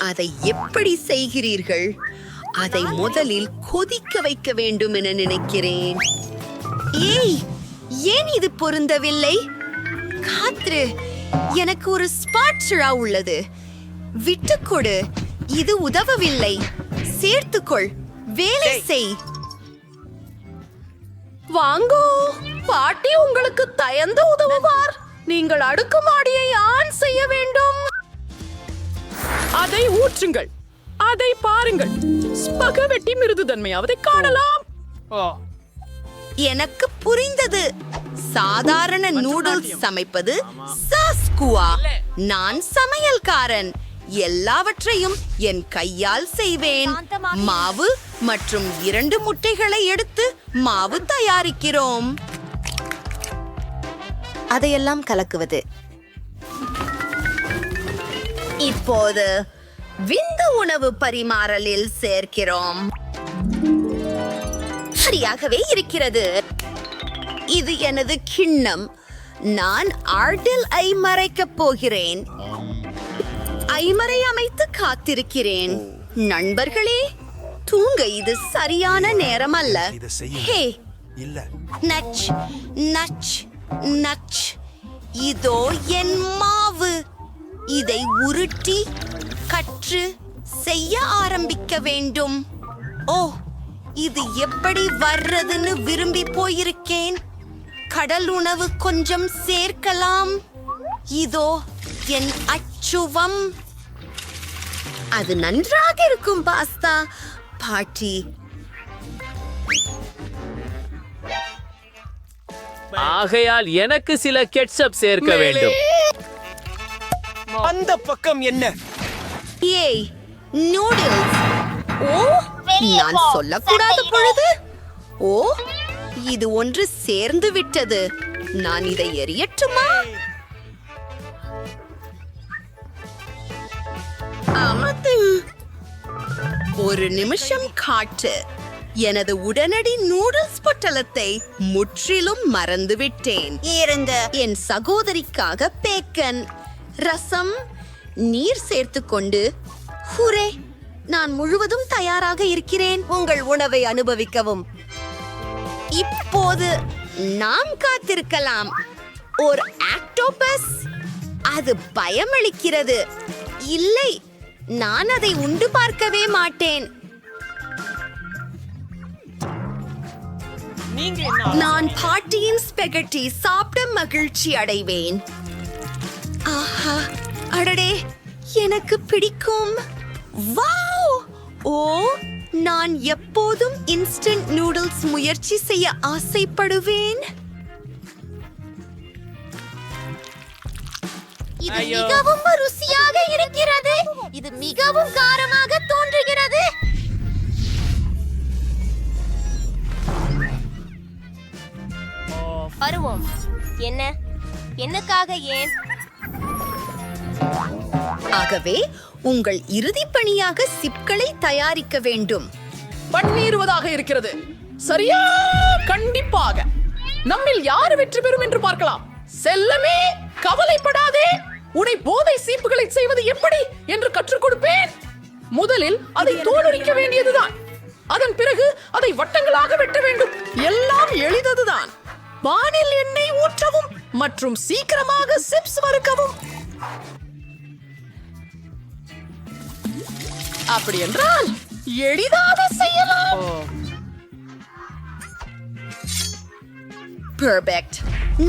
அதை எப்படி செய்கிறீர்கள்? அதை முதலில் கொதிக்க வைக்க வேண்டும் என நினைக்கிறேன். ஏய், ஏன் இது பொருந்தவில்லை? காத்ரு, எனக்கு ஒரு ஸ்பாட்சுலா உள்ளது. விட்டுக்கொடு. இது உதவவில்லை. சேர்த்துக்கொள். வேலை செய். வாங்கோ, பாட்டி உங்களுக்கு தயந்து உதவுவார். நீங்கள் அடுக்குமாடியை ஆன் செய்ய வேண்டும். அதை ஊற்றுங்கள். அதை பாருங்கள். ஸ்பகவெட்டி மிருதுதன்மையாவதை காணலாம். எனக்கு புரிந்தது. சாதாரண நூடுல்ஸ் சமைப்பது சாஸ்குவா. நான் சமையல்காரன். எல்லாவற்றையும் என் கையால் செய்வேன். மாவு மற்றும் 2 முட்டைகளை எடுத்து மாவு தயாரிக்கிறோம். அதையெல்லாம் கலக்குவது. இப்போது விந்து உணவு பரிமாறலில் சேர்க்கிறோம். சரியாகவே இருக்கிறது. இது எனது கிண்ணம். நான் ஆர்டில் ஐ மறைக்கப் போகிறேன். ஐமரை அமைத்து காத்திருக்கிறேன். நண்பர்களே, தூங்க இது சரியான நேரம் அல்ல. ஹே, நச் நச் நச். இதோ என் மாவு. இதை உருட்டி கற்று செய்ய ஆரம்பிக்க வேண்டும். ஓ, இது எப்படி வர்றதுன்னு விரும்பி போயிருக்கேன். கடல் உணவு கொஞ்சம் சேர்க்கலாம். இதோ என் அச்சுவம். அது நன்றாக இருக்கும் பாஸ்தா. பாட்டி, ஆகையால் எனக்கு சில கெட்சப் சேர்க்க வேண்டும். அந்த பக்கம் என்ன? ஏய், நூடுல்ஸ். ஓ, நான் சொல்லக்கூடாத பொழுது. ஓ, இது ஒன்று சேர்ந்து விட்டது. நான் இதை எரியட்டுமா? ஒரு நிமிஷம் காட்டு. எனது உடனடி நூடுல்ஸ் பொட்டலத்தை முற்றிலும் மறந்துவிட்டேன். என் சகோதரிக்காக பேக்கன், ரசம், நீர் சேர்த்துக்கொண்டு. ஹூரே, நான் முழுவதும் தயாராக இருக்கிறேன். உங்கள் உணவை அனுபவிக்கவும். இப்போது நாம் காத்திருக்கலாம். ஒரு ஆக்டோபஸ். அது பயமளிக்கிறது. இல்லை, நான் அதை உண்டு பார்க்கவே மாட்டேன். நான் பாட்டியின் ஸ்பெகட்டி சாப்பிட மகிழ்ச்சி அடைவேன். ஆஹா, அடடே, எனக்கு பிடிக்கும். வாவ்! ஓ, நான் எப்போதும் இன்ஸ்டன்ட் நூடுல்ஸ் முயற்சி செய்ய ஆசைப்படுவேன். இது மிகவும் ருசியாக இருக்கிறது. இது மிகவும் காரமாக தோன்றுகிறது. வருவோம். என்னக்காக ஏன்? ஆகவே உங்கள் இறுதி பணியாக சிப்களை தயாரிக்க வேண்டும். பன்னீருவதாக இருக்கிறது. சரியா? கண்டிப்பாக. நம்மில் யார் வெற்றி பெறும் என்று பார்க்கலாம். செல்லமே, கவலைப்படாதே. உன்னை போதை சீப்புகளை செய்வது எப்படி என்று கற்றுக் கொடுப்பேன். முதலில் அதை தோலுரிக்க வேண்டியதுதான். அதன் பிறகு அதை வட்டங்களாக வெட்ட வேண்டும். எல்லாம் எளிததுதான். பானில் எண்ணெய் ஊற்றவும் மற்றும் சீக்கிரமாக சிப்ஸ் வறுக்கவும். அப்படி என்றால் எளிதாக செய்யலாம். பெர்ஃபெக்ட்.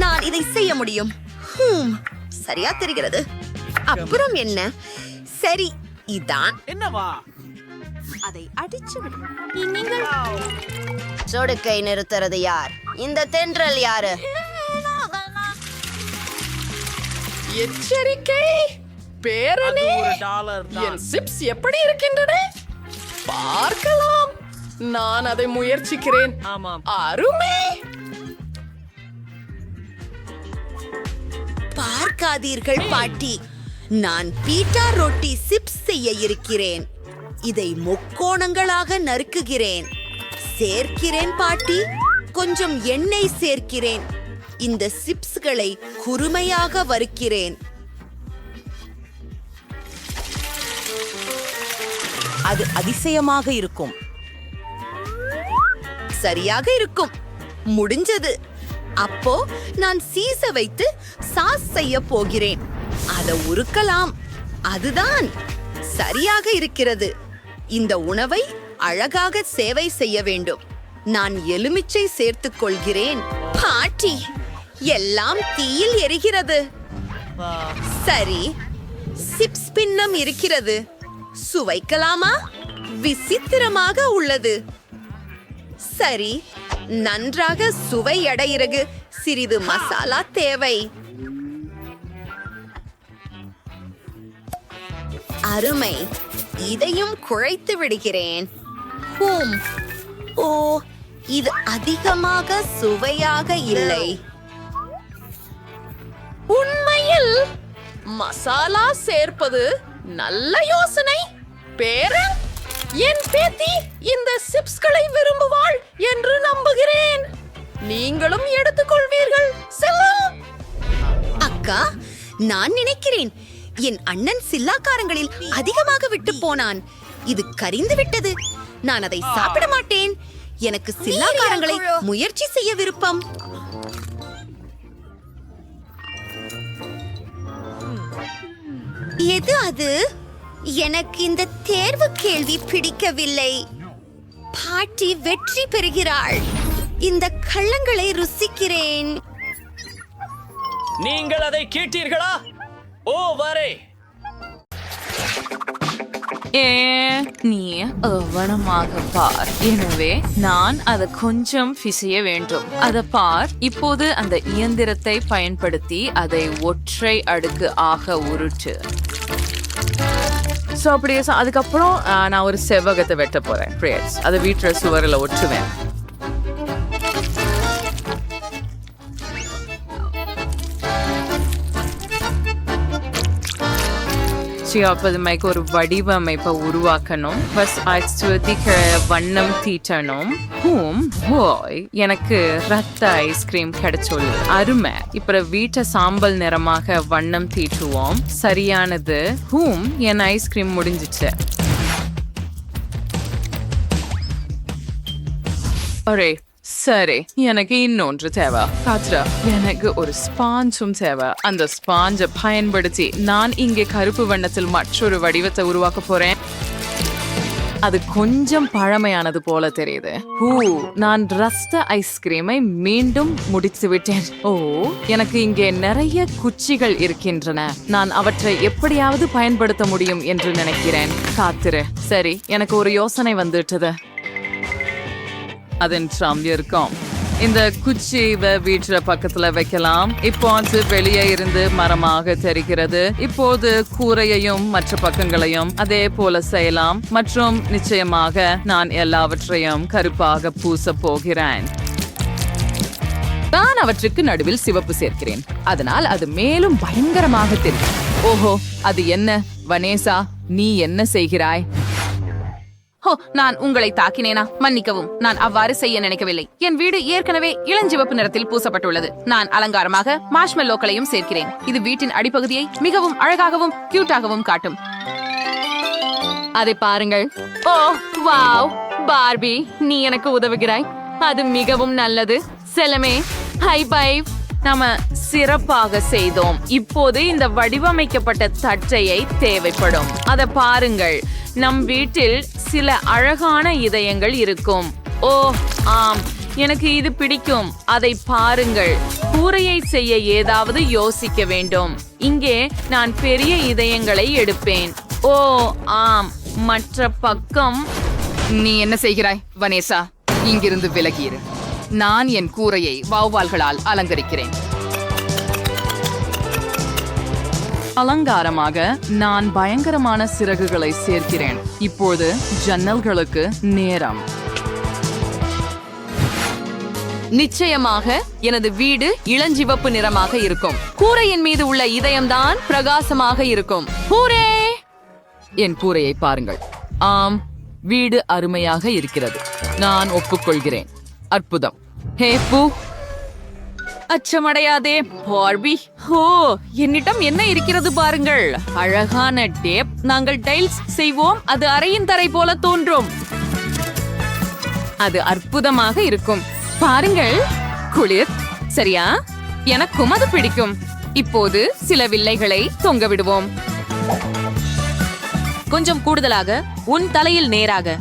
நான் இதை செய்ய முடியும். சரியா தெரிகிறது. அப்புறம் என்ன? சரி, இதான் என்னவா? அதை அடிச்சு விடு. நீங்கள் சொடுக்கை நிறுத்துறது யார்? இந்த தென்றல் யாரு? எச்சரிக்கை பேரனே, என் சிப்ஸ் எப்படி இருக்கின்றன பார்க்கலாம். நான் அதை முயற்சிக்கிறேன். அருமை. பார்க்காதீர்கள் பாட்டி, நான் பீட்டா ரொட்டி சிப்ஸ் செய்ய இருக்கிறேன். இதை முக்கோணங்களாக நறுக்குகிறேன். சேர்க்கிறேன் பாட்டி, கொஞ்சம் எண்ணெய் சேர்க்கிறேன். இந்த சிப்ஸ்களை குறுமையாக வறுக்கிறேன். அது அதிசயமாக இருக்கும். சரியாக இருக்கும். முடிஞ்சது. அப்போ நான் சீச வைத்து சாஸ் செய்ய போகிறேன். அதை உருக்கலாம். அதுதான் சரியாக இருக்கிறது. இந்த உணவை அழகாக சேவை செய்ய வேண்டும். நான் எலுமிச்சை சேர்த்துக் கொள்கிறேன். பாட்டி, எல்லாம் தீயில் எரிகிறது. சரி, சிப்ஸ் பின்னம் இருக்கிறது. சுவைக்கலாமா? விசித்திரமாக உள்ளது. சரி, நன்றாக சுவை அடையிறகு. சிறிது மசாலா தேவை. அருமை. இதையும் குழைத்து விடுகிறேன். ஓ, இது அதிகமாக சுவையாக இல்லை. உண்மையில் மசாலா சேர்ப்பது நல்ல யோசனை. பேரன், என் பேத்தி இந்த சிப்ஸ்களை விரும்புவாள் என்று நம்புகிறேன். நீங்களும் எடுத்துக்கொள்வீர்கள். செல்லம். அக்கா, நான் நினைக்கிறேன் என் அண்ணன் சில்லாக்காரங்களில் அதிகமாக விட்டு போனான். இது கரிந்து விட்டது. நான் அதை சாப்பிட மாட்டேன். எனக்கு சில்லாக்காரங்களை முயற்சி செய்ய விருப்பம். எது அது? எனக்கு இந்த தேர்வு கேள்வி பிடிக்கவில்லை. பாட்டி வெற்றி பெறுகிறாள். இந்த கள்ளங்களை ருசிக்கிறேன். நீங்கள் அதை கேட்டீர்களா? ஓ வரே. நீ கவனமாக பார். எனவே நான் அதை கொஞ்சம் பிசைய வேண்டும். அதை பார். இப்போது அந்த இயந்திரத்தை பயன்படுத்தி அதை ஒற்றை அடுக்கு ஆக உருட்டு. ஸோ அப்படியே அதுக்கப்புறம் நான் ஒரு செவ்வகத்தை வெட்ட போறேன். பிரியட்ஸ் அதை வீட்டில் சுவரில் ஒட்டுவேன். அப்போதுமைக்கு ஒரு வடிவமைப்பை உருவாக்கணும். வண்ணம் தீட்டணும். எனக்கு ரத்த ஐஸ்கிரீம் கிடைச்சோம். அருமை. இப்ப வீட்டை சாம்பல் நிறமாக வண்ணம் தீட்டுவோம். சரியானது. என் ஐஸ்கிரீம் முடிஞ்சிச்சு. ஒரே சரி, எனக்கு இன்னொன்று தேவை. காத்துடா, எனக்கு ஒரு ஸ்பாஞ்சும் தேவை. அந்த ஸ்பாஞ்சை பயன்படுத்தி நான் இங்கே கருப்பு வண்ணத்தில் மற்றொரு வடிவத்தை உருவாக்க போறேன். அது கொஞ்சம் பழமையானது போல தெரியுது. நான் ரஸ்த ஐஸ்கிரீமை மீண்டும் முடித்து விட்டேன். ஓ, எனக்கு இங்கே நிறைய குச்சிகள் இருக்கின்றன. நான் அவற்றை எப்படியாவது பயன்படுத்த முடியும் என்று நினைக்கிறேன். காத்திரு. சரி, எனக்கு ஒரு யோசனை வந்துட்டது. அதன் இருக்கும். இந்த குச்சி வீட்டு பக்கத்துல வைக்கலாம். இப்போது வெளியே இருந்து மரமாக தெரிகிறது. இப்போது கூரையையும் மற்ற பக்கங்களையும் அதே போல செய்யலாம். மற்றும் நிச்சயமாக நான் எல்லாவற்றையும் கருப்பாக பூச போகிறேன். நான் அவற்றுக்கு நடுவில் சிவப்பு சேர்க்கிறேன். அதனால் அது மேலும் பயங்கரமாக தெரியும். ஓஹோ, அது என்ன? வனேசா, நீ என்ன செய்கிறாய்? நான் உங்களை தாக்கினேனா? மன்னிக்கவும், நான் அவ்வாறு செய்ய நினைக்கவில்லை. என் வீடு ஏற்கனவே இளஞ்சிவப்பு நிறத்தில் பூசப்பட்டுள்ளது. நான் அலங்காரமாக மார்ஷ்மெல்லோக்களையும் சேர்க்கிறேன். இது வீட்டின் அடிப்பகுதியை மிகவும் அழகாகவும் கியூட்டாகவும் காட்டும். அதை பாருங்கள். ஓ வாவ், பார்பி, நீ எனக்கு உதவுகிறாய். அது மிகவும் நல்லது. செலமே, ஹை பைவ். நாம சிறப்பாக செய்தோம். இப்போது இந்த வடிவமைக்கப்பட்ட தட்டையை தேவைப்படும். அதை பாருங்கள். நம் வீட்டில் சில அழகான இதயங்கள் இருக்கும். ஓ ஆம், எனக்கு இது பிடிக்கும். அதை பாருங்கள். கூரையை செய்ய ஏதாவது யோசிக்க வேண்டும். இங்கே நான் பெரிய இதயங்களை எடுப்பேன். ஓ ஆம், மற்ற பக்கம். நீ என்ன செய்கிறாய் வனேசா? இங்கிருந்து விலகியிரு. நான் என் கூரையை வௌவால்களால் அலங்கரிக்கிறேன். அலங்காரமாக நான் பயங்கரமான சிறகுகளை சேர்க்கிறேன். இப்போது ஜன்னல்களுக்கு நேரம். நிச்சயமாக எனது வீடு இளஞ்சிவப்பு நிறமாக இருக்கும். கூரையின் மீது உள்ள இதயம்தான் பிரகாசமாக இருக்கும். ஹூரே! என் கூரையை பாருங்கள். ஆம், வீடு அருமையாக இருக்கிறது. நான் ஒப்புக்கொள்கிறேன். அற்புதம். ஹே பூ, அச்சமடையாதே பார்பி. ஓ, என்னிடம் என்ன இருக்கிறது பாருங்கள். அழகான டேப். நாங்கள் டைல்ஸ் செய்வோம். அது அறையின் தரை போல தோன்றும். அது அற்புதமாக இருக்கும். பாருங்கள், குளிர். சரியா? எனக்கும் அது பிடிக்கும். இப்போது சில வில்லைகளை தொங்க விடுவோம். கொஞ்சம் கூடுதலாக உன் தலையில் நேராக.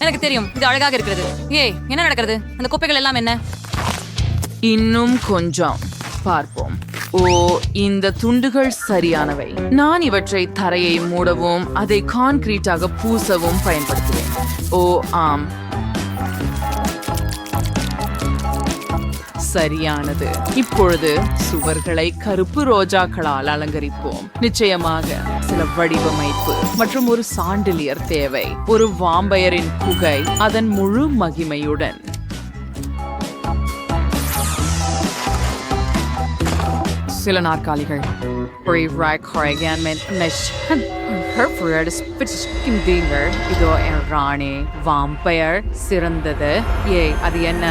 எனக்கு தெரியும், இது அழகாக இருக்கிறது. ஏய், என்ன நடக்கிறது? அந்த குப்பைகள் எல்லாம் என்ன? இன்னும் கொஞ்சம் பார்ப்போம். ஓ, இந்த துண்டுகள் சரியானவை. நான் இவற்றை தரையை மூடவும் அதை கான்கிரீட்டாக பூசவும் பயன்படுத்துவேன். ஓ ஆம், சரியானது. இப்பொழுது சுவர்களை கருப்பு ரோஜாக்களால் அலங்கரிப்போம். நிச்சயமாக சில வடிவமைப்பு மற்றும் ஒரு சாண்டிலியர் தேவை. ஒரு வாம்பயரின் குகை அதன் முழு மகிமையுடன். சில நாற்காலிகள். இதோ என் ராணி வாம்பயர் சிறந்தது. ஏய், அது என்ன?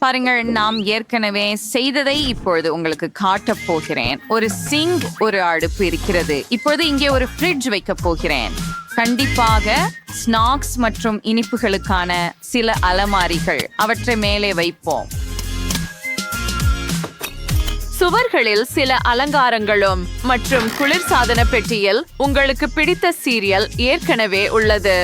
பாருங்கள், நாம் ஏற்கனவே செய்ததை இப்பொழுது உங்களுக்கு காட்டப் போகிறேன். ஒரு சிங்க், ஒரு அடுப்பு இருக்கிறது. இப்பொழுது இங்கே ஒரு ஃப்ரிட்ஜ் வைக்க போகிறேன். கண்டிப்பாக ஸ்நாக்ஸ் மற்றும் இனிப்புகளுக்கான சில அலமாரிகள். அவற்றை மேலே வைப்போம். சுவர்களில் சில அலங்காரங்களும் மற்றும் குளிர்சாதன பெட்டியில் உங்களுக்கு பிடித்த சீரியல் ஏற்கனவே உள்ளது.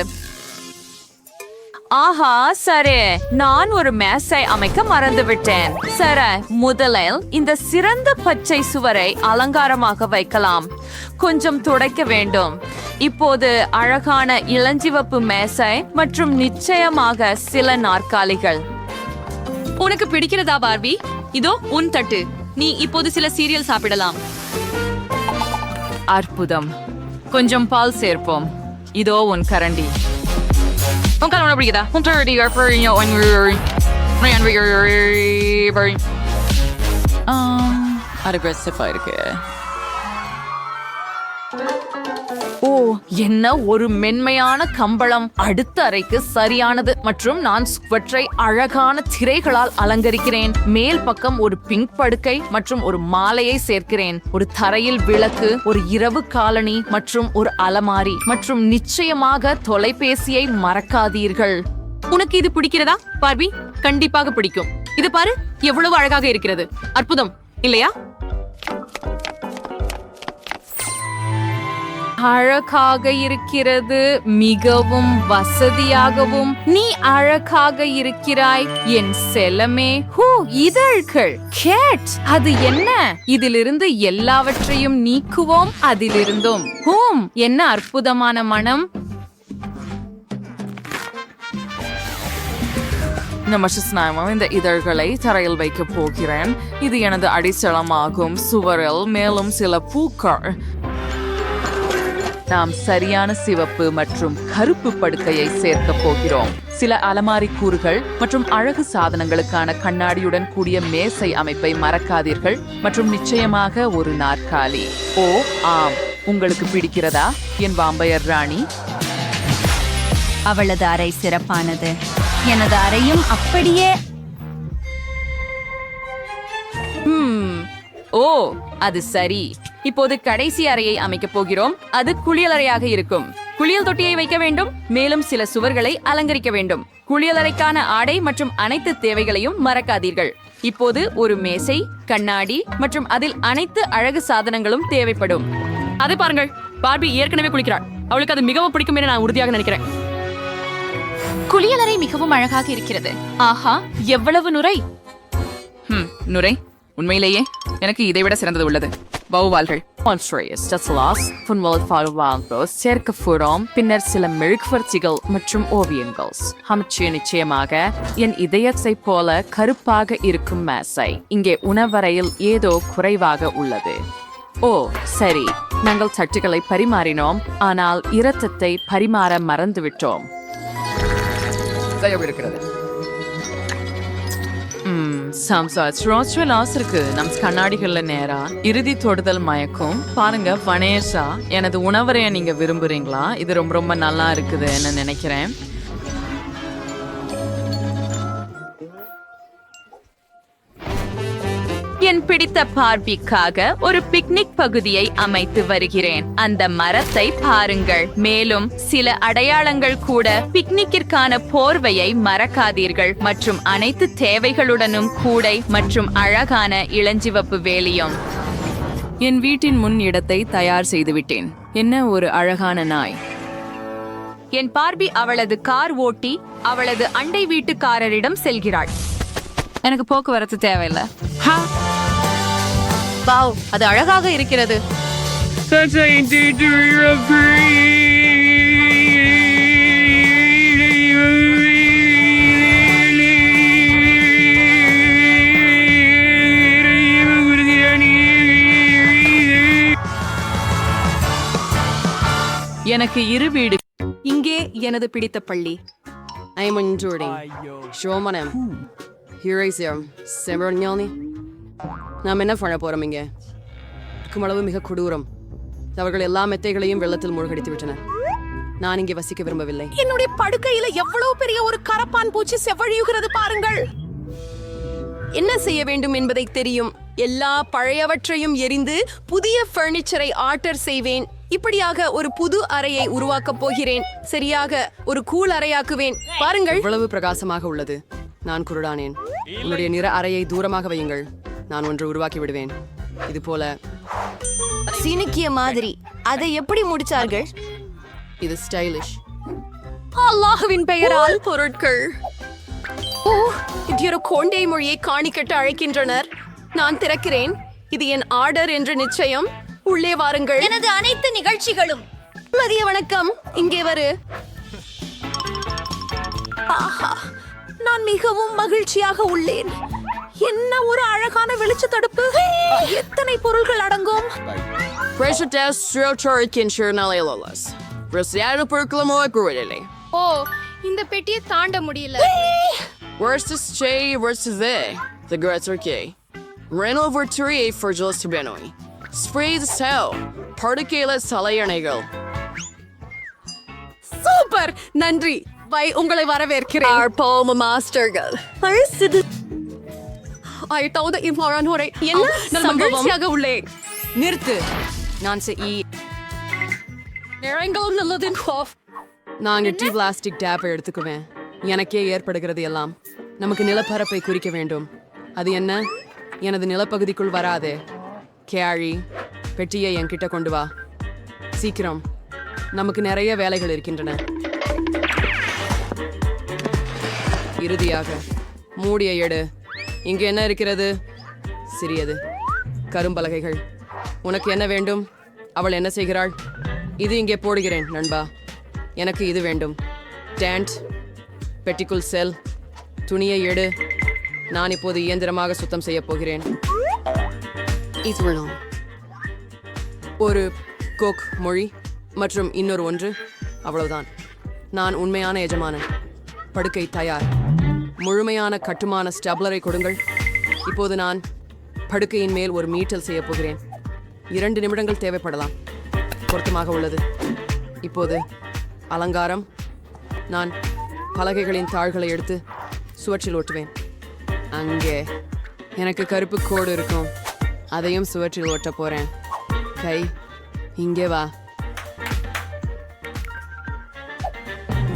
ஆஹா, சரி, நான் ஒரு மேசை அமைக்க மறந்துவிட்டேன். சரி, முதலில் இந்த சிறந்த பச்சை சுவரை அலங்காரமாக வைக்கலாம். கொஞ்சம் துடைக்க வேண்டும். இப்போது அழகான இளஞ்சிவப்பு மேசை மற்றும் நிச்சயமாக சில நாற்காலிகள். உனக்கு பிடிக்கிறதா பார்பி? இதோ உன் தட்டு. நீ இப்போது சில சீரியல் சாப்பிடலாம். அற்புதம். கொஞ்சம் பால் சேர்ப்போம். இதோ உன் கரண்டி. அக்ரெசிவா இருக்கு. ஓ, என்ன ஒரு மென்மையான கம்பளம். அடுத்த அறைக்கு சரியானது. மற்றும் நான் சுவற்றை அழகான திரைகளால் அலங்கரிக்கிறேன். மேல் பக்கம் ஒரு பிங்க் படுக்கை மற்றும் ஒரு மாலையை சேர்க்கிறேன். ஒரு தரையில் விளக்கு, ஒரு இரவு காலணி மற்றும் ஒரு அலமாரி. மற்றும் நிச்சயமாக தொலைபேசியை மறக்காதீர்கள். உனக்கு இது பிடிக்கிறதா பார்பி? கண்டிப்பாக பிடிக்கும். இது பாரு, எவ்வளவு அழகாக இருக்கிறது. அற்புதம் இல்லையா? அழகாக இருக்கிறது, மிகவும் வசதியாகவும். நீ அழகாக இருக்கிறாய் என் செல்லமே. ஹூ, இதழ்கள். கேட், அது என்ன? இதிலிருந்து எல்லாவற்றையும் நீக்குவோம். அதிலிருந்தும் ஹூம், என்ன அற்புதமான மனம். நமஸ்காரம். இந்த இதழ்களை தரையில் வைக்க போகிறேன். இது எனது அடித்தளமாகும். சுவரில் மேலும் சில பூக்கள். நாம் சரியான சிவப்பு மற்றும் கருப்பு படுக்கையை சேர்க்க போகிறோம். சில அலமாரி கூறுகள் மற்றும் அழகு சாதனங்களுக்கான கண்ணாடியுடன் கூடிய மேசை அமைப்பை மறக்காதீர்கள் மற்றும் நிச்சயமாக ஒரு நாற்காலி. ஓ ஆம், உங்களுக்கு பிடிக்கிறதா என் வாம்பயர் ராணி? அவளது அறை சிறப்பானது. எனது அறையும் அப்படியே. ஓ, அது சரி. இப்போது கடைசி அறையை அமைக்கப் போகிறோம். அது குளியலறையாக இருக்கும். குளியல் தொட்டியை வைக்க வேண்டும். மேலும் சில சுவர்களை அலங்கரிக்க வேண்டும். குளியலறைக்கான ஆடை மற்றும் அனைத்து தேவைகளையும் மறக்காதீர்கள். இப்போது ஒரு மேசை, கண்ணாடி மற்றும் அதில் அனைத்து அழகு சாதனங்களும் தேவைப்படும். அதை பாருங்கள், பார்பி ஏற்கனவே குளிக்கிறாள். அவளுக்கு அது மிகவும் பிடிக்கும் என நான் உறுதியாக நினைக்கிறேன். குளியலறை மிகவும் அழகாக இருக்கிறது. ஆஹா, எவ்வளவு நுரை. நுரை உண்மையிலேயே எனக்கு இதைவிட சிறந்தது உள்ளது. வௌவால்கள் பின்னர் சில மெழுகுவர்த்திகள் மற்றும் ஓவியங்கள். நிச்சயமாக என் இதயத்தை போல கருப்பாக இருக்கும் மேசை. இங்கே உணவறையில் ஏதோ குறைவாக உள்ளது. ஓ சரி, நாங்கள் தட்டுகளை பரிமாறினோம், ஆனால் இரத்தத்தை பரிமாற மறந்துவிட்டோம். இருக்கிறது. இருக்கு. நம் கண்ணாடிகள்ல நேரா இறுதி தொடுதல் மயக்கும். பாருங்க வனேஷா, எனது உணவறைய நீங்க விரும்புறீங்களா? இது ரொம்ப ரொம்ப நல்லா இருக்குதுன்னு நினைக்கிறேன். என் பிடித்த பார்பிக்காக ஒரு பிக்னிக் பகுதியை அமைத்து வருகிறேன். அந்த மரத்தை பாருங்கள். மேலும் சில அடையாளங்கள் கூட. பிக்னிக்கிற்கான போர்வையை மறக்காதீர்கள் மற்றும் அனைத்து தேவைகளுடனும் கூடை மற்றும் அழகான இளஞ்சிவப்பு வேலியும். என் வீட்டின் முன் இடத்தை தயார் செய்துவிட்டேன். என்ன ஒரு அழகான நாய். என் பார்பி அவளது கார் ஓட்டி அவளது அண்டை வீட்டுக்காரரிடம் செல்கிறாள். எனக்கு போக்குவரத்து தேவையில்லை. வாவ், அது அழகாக இருக்கிறது. எனக்கு இரு வீடு. இங்கே எனது பிடித்த பள்ளி. நாம் என்ன பண்ண போறோம்? இங்கே அளவு மிக கொடூரம். அவர்கள் எல்லா மெத்தைகளையும் வெள்ளத்தில் மூழ்கடித்து விட்டனர். நான் இங்கே வசிக்க விரும்பவில்லை. என்னுடைய படுக்கையில எவ்வளவு பெரிய ஒரு கரப்பான் பூச்சி செவ்வழியுகிறது பாருங்கள். என்ன செய்ய வேண்டும் என்பதை தெரியும். எல்லா பழையவற்றையும் எரிந்து புதிய பர்னிச்சரை ஆர்டர் செய்வேன். இப்படியாக ஒரு புது அறையை உருவாக்கப் போகிறேன். சரியாக ஒரு கூல் அறையாக்குவேன். பாருங்கள், இவ்வளவு பிரகாசமாக உள்ளது. நான் குருடானேன். உன்னுடைய நிற அறையை தூரமாக வையுங்கள். நான் ஒன்று உருவாக்கி விடுவேன். இது போல சீனிக்கிய மாதிரி. அதை எப்படி முடிச்சார்கள்? இது ஸ்டைலிஷ். அல்லாஹ்வின் பெயரால் பொருட்கள். ஓ, இது கோண்டை மொழியை காணிக்கட்டு அழைக்கின்றனர். நான் திறக்கிறேன். இது என் ஆர்டர் என்று நிச்சயம். உள்ளே வாருங்கள். எனது அனைத்து நிகழ்ச்சிகளும். மதிய வணக்கம். இங்கே வரு. ஆஹா, நான் மிகவும் மகிழ்ச்சியாக உள்ளேன். என்ன ஒரு அழகான வெளிச்ச தடுப்பு. எத்தனை பொருள்கள் அடங்கும். ஓ, இந்த பெட்டியை தாண்ட முடியல. சூப்பர், நன்றி. உங்களை வரவேற்கிறேன். மாஸ்டர்கள் மகிழ்ச்சியாக உள்ளேன். நிறுத்து. நான் பிளாஸ்டிக் டேப்பை எடுத்துக்குவேன். எனக்கே ஏற்படுகிறது எல்லாம். நமக்கு நிலப்பரப்பை குறிக்க வேண்டும். அது என்ன? எனது நிலப்பகுதிக்குள் வராதே. கேழி, பெட்டியை என்கிட்ட கொண்டு வா. சீக்கிரம், நமக்கு நிறைய வேலைகள் இருக்கின்றன. இறுதியாக மூடிய எடு. இங்கு என்ன இருக்கிறது? சிறியது கரும்பலகைகள். உனக்கு என்ன வேண்டும்? அவள் என்ன செய்கிறாள்? இது இங்கே போடுகிறேன் நண்பா. எனக்கு இது வேண்டும். டேண்ட், பெட்டிக்குள் செல், துணியை எடு. நான் இப்போது இயந்திரமாக சுத்தம் செய்ய போகிறேன். ஒரு கோக் மொழி மற்றும் இன்னொரு ஒன்று, அவ்வளவுதான். நான் உண்மையான எஜமானன். படுக்கை தயார். முழுமையான கட்டுமான ஸ்டப்லரை கொடுங்கள். இப்போது நான் படுக்கையின் மேல் ஒரு மீட்டல் செய்ய போகிறேன். 2 நிமிடங்கள் தேவைப்படலாம். பொருத்தமாக உள்ளது. இப்போது அலங்காரம். நான் பலகைகளின் தாள்களை எடுத்து சுவற்றில் ஒட்டுவேன். அங்கே எனக்கு கருப்பு கோடு இருக்கும். அதையும் சுவற்றில் ஒட்ட போறேன். கை, இங்கே வா.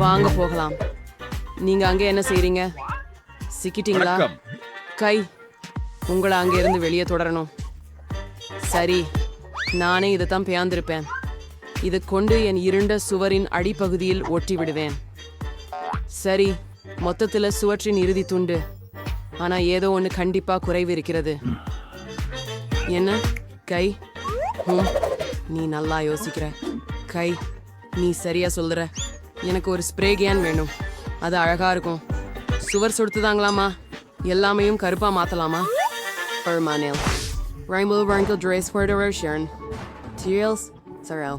வாங்க போகலாம். நீங்க அங்கே என்ன செய்றீங்க? சிக்கிட்டீங்களா? கை, உங்களை அங்கே இருந்து வெளியே தொடரணும். சரி, நானே இதைத்தான் பேர்ந்திருப்பேன். இது கொண்டு என் இருண்ட சுவரின் அடிப்பகுதியில் ஒட்டி விடுவேன். சரி, மொத்தத்தில் சுவற்றின் இறுதி துண்டு. ஆனா ஏதோ ஒன்று கண்டிப்பா குறைவு இருக்கிறது. என்ன? கை, நீ நல்லா யோசிக்கிற. கை, நீ சரியா சொல்லுற. எனக்கு ஒரு ஸ்ப்ரே கேன் வேணும். அது அழகா இருக்கும். சுவர் சுடுத்துதாங்களாமா? எல்லாமையும் கருப்பா மாத்தலாமா? Permanel. Rainbow Wrinkle Dress for the Russian. Teals, Sorrel.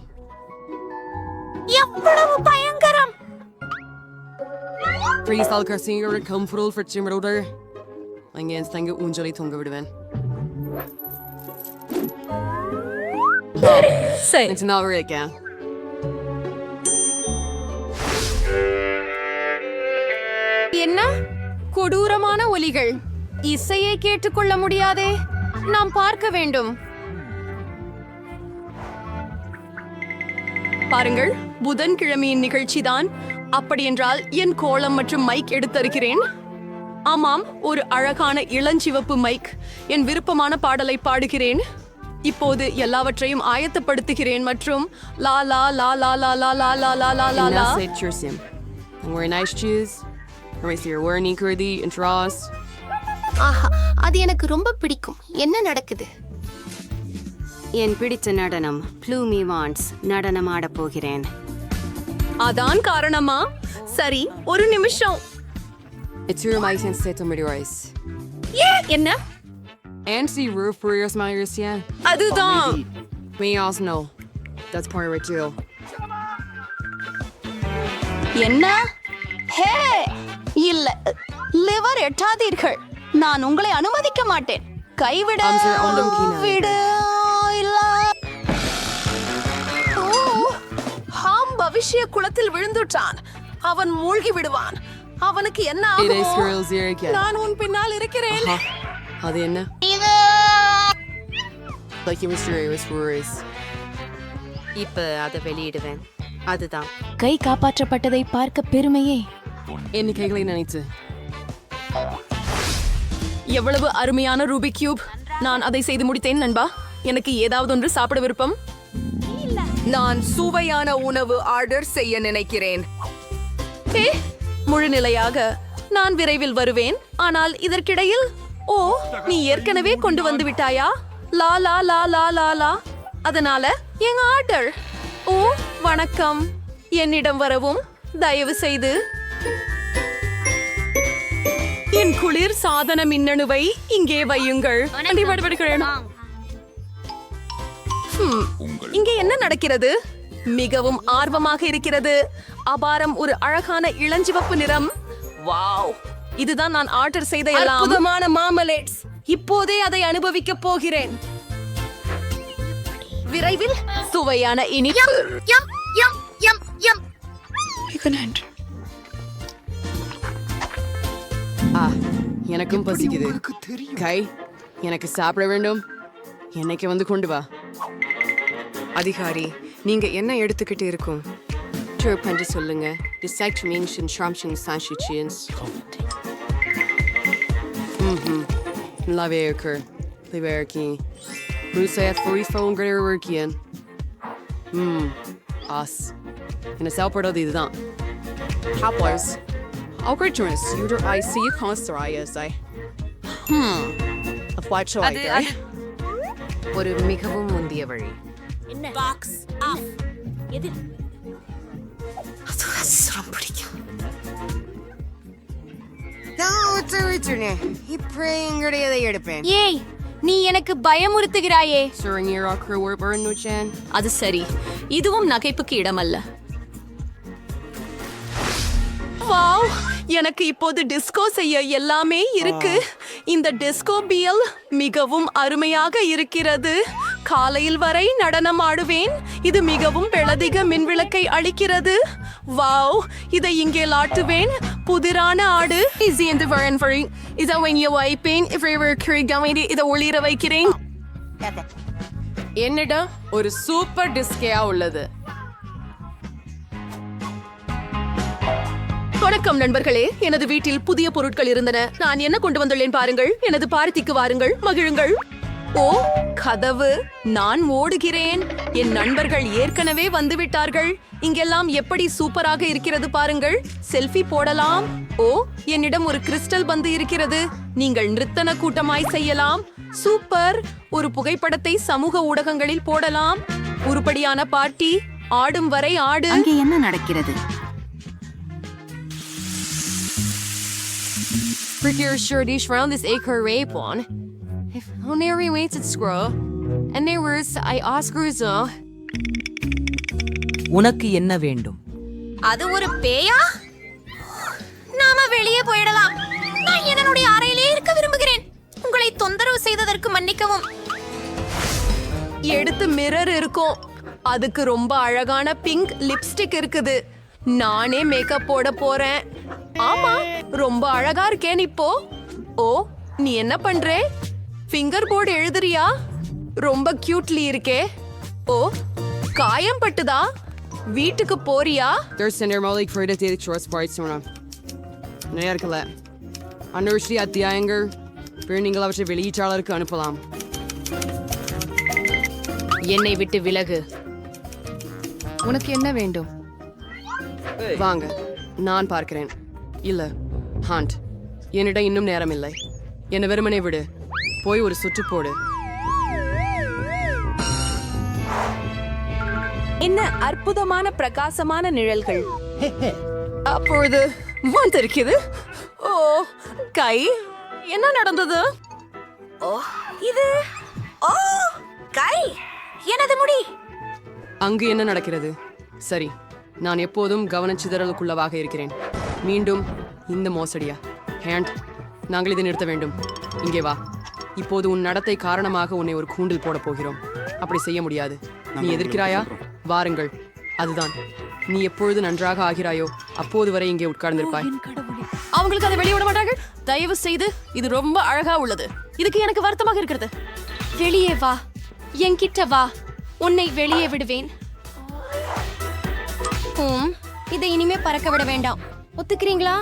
எவ்வளவு பயங்கரம்! Freestyle Carsinger comfortable for Chimroder. அங்கே தங்க ஊஞ்சலை தொங்க விடுவேன். It's not really again. என்ன கொடூரமான ஒலிகள்! இசையை கேட்டுக்கொள்ள முடியாதே. நாம் பார்க்க வேண்டும். பாருங்கள், புதன்கிழமையின் நிகழ்ச்சிதான். அப்படியென்றால் என் கோலம் மற்றும் மைக் எடுத்திருக்கிறேன். ஆமாம், ஒரு அழகான இளஞ்சிவப்பு மைக். என் விருப்பமான பாடலை பாடுகிறேன். இப்போது எல்லாவற்றையும் ஆயத்தப்படுத்துகிறேன் மற்றும் லா லா லா லா லா லா லா லா லா லா லா லா. ஆஹா, அது எனக்கு ரொம்ப பிடிக்கும். என்ன நடக்குது? என் பிடித்த நடனம் ப்ளூமி வான்ஸ் நடனமாட போகிறேன். அதான் காரணமா? சரி, ஒரு நிமிஷம். என்ன? அதுதான். என்ன? ஹே, இல்ல, லிவர் எட்டாதீர்கள். நான் உங்களை அனுமதிக்க மாட்டேன். கைவிட விடு. இல்ல. ஓ, ஹாம் பவிஷ்ய குளத்தில் விழுந்துட்டான். அவன் மூழ்கி விடுவான். அவனுக்கு என்ன ஆகும்? நான் உன் பின்னால் இருக்கிறேன். அது என்ன? இப்ப அதை வெளியிடுவேன். அதுதான் கை காப்பாற்றப்பட்டதை பார்க்க பெருமையே. எண்ணிக்கைகளை நினைத்து எவ்வளவு அருமையான ரூபி கியூப். நான் அதை செய்து முடித்தேன் நண்பா. எனக்கு ஏதாவது ஒன்று சாப்பிட விருப்பம். நான் சுவையான உணவு ஆர்டர் செய்ய நினைக்கிறேன். முழு நிலையாக நான் விரைவில் வருவேன். ஆனால் இதற்கிடையில், ஓ, நீ ஏற்கனவே கொண்டு வந்து விட்டாயா? லா லா லா லா லா லா. அதனால என் ஆர்டர். ஓ, வணக்கம். என்னிடம் வரவும் தயவு செய்து. என் குளிர் சாதன மின்னணுவை இங்கே வையுங்கள். இங்கே என்ன நடக்கிறது? மிகவும் ஆர்வமாக இருக்கிறது. அபாரம், ஒரு அழகான இளஞ்சிவப்பு நிறம். வாவ், இதுதான் நான் ஆர்டர் செய்த அற்புதமான மார்மலேட்ஸ். இப்போதே அதை அனுபவிக்க போகிறேன். விரைவில் சுவையான இனிப்பு. எனக்கும் பசிக்குது. கை, எனக்கு சாப்பிட வேண்டும். என்னைக்கு வந்து கொண்டு வா. அதிகாரி, நீங்க என்ன எடுத்துக்கிட்டு இருக்கும்? பண்ணி சொல்லுங்க. ஆஸ் என்ன சாப்பிடுறது இதுதான் Happlers. Algoritmus, user I see constarias I. Of what show I ஒரு மிகவும் முந்திய வழி. பாக்ஸ் ஆஃப் எது ஏய் நீ எனக்கு பயமுறுத்துகிறாயே அது சரி இதுவும் நகைப்புக்கு இடமல்ல வாவ் எனக்கு இப்போது டிஸ்கோ செய்ய எல்லாமே இருக்கு இந்த டிஸ்கோ பியல் மிகவும் அருமையாக இருக்கிறது காலையில் வரை நடனம் ஆடுவேன் இது மிகவும் பெளதிக மின்விளக்கை அளிக்கிறது வாவ் இதை இங்கே லாட்டுவேன் புதிரான ஆடு இதை வைப்பேன் இதை ஒளிர வைக்கிறேன் என்னிடம் ஒரு சூப்பர் டிஸ்கேயா உள்ளது. வணக்கம் நண்பர்களே எனது வீட்டில் புதிய பொருட்கள் இருந்தன நான் என்ன கொண்டு வந்துள்ளேன் பாருங்கள் எனது பார்ட்டிக்கு வாருங்கள் மகிழுங்கள் ஓ கதவு நான் ஓடுகிறேன் என் நண்பர்கள் ஏற்கனவே வந்துவிட்டார்கள் இங்கெல்லாம் எப்படி சூப்பராக இருக்கிறது பாருங்கள் செல்ஃபி போடலாம் ஓ என்னிடம் ஒரு கிறிஸ்டல் பந்து இருக்கிறது நீங்கள் நிறுத்தன கூட்டமாய் செய்யலாம் சூப்பர் ஒரு புகைப்படத்தை சமூக ஊடகங்களில் போடலாம் உருப்படியான பார்ட்டி ஆடும் வரை ஆடு அங்கே என்ன நடக்கிறது? Prettier shirtish round this acre rape one. If only waits at scroll. And there was I Oscars உனக்கு என்ன வேண்டும்? அது ஒரு பேயா நாம வெளியே போயிடலாம் நான் என்னுடைய அறையிலே இருக்க விரும்புகிறேன் உங்களை தொந்தரவு செய்ததற்கு மன்னிக்கவும் எடுத்து மிரர் இருக்கும் அதுக்கு ரொம்ப அழகான பிங்க் லிப்ஸ்டிக் இருக்குது நானே மேக்கப் போட போறேன் ஆமா ரொம்ப அழகா இருக்கேன் இப்போ ஓ நீ என்ன பண்றே ஃபிங்கர் போர்டு எழுதுறியா ரொம்ப கியூட்லி இருக்கே ஓ காயம் பட்டுதா வீட்டுக்கு போறியா இருக்கல அன்வர்ஷி அத்தியாயங்கள் நீங்கள் அவற்றை வெளியீட்டாளருக்கு அனுப்பலாம் என்னை விட்டு விலகு. உனக்கு என்ன வேண்டும்? வாங்க நான் பார்க்கிறேன் இல்ல ஹாண்ட் என்னிடம் இன்னும் நேரம் இல்லை என்ன வெறுமனே விடு போய் ஒரு சுற்று போடு என்ன அற்புதமான பிரகாசமான நிழல்கள் அப்பொழுது வந்திருக்குது ஓ கை என்ன நடந்தது ஓ இது ஓ கை எனது முடி அங்கு என்ன நடக்கிறது சரி நான் எப்போதும் கவனச்சிதறலுக்குள்ளவாக இருக்கிறேன் மீண்டும் இந்த மோசடியா ஹேண்ட் நாங்கள் இதை நிறுத்த வேண்டும் இங்கே வா இப்போது உன் நடத்தை காரணமாக உன்னை ஒரு கூண்டில் போட போகிறோம் அப்படி செய்ய முடியாது நீ எதிர்க்கிறாயா வாருங்கள் அதுதான் நீ எப்பொழுது நன்றாக ஆகிறாயோ அப்போது வரை இங்கே உட்கார்ந்திருப்பாய் அவங்களுக்கு அதை வெளியே விட மாட்டார்கள் தயவு செய்து இது ரொம்ப அழகா உள்ளது இதுக்கு எனக்கு வருத்தமாக இருக்கிறது வெளியே வா என்கிட்ட வா உன்னை வெளியே விடுவேன் இதை இனிமே பறக்க விட வேண்டாம் ஒத்துக்கிறீங்களா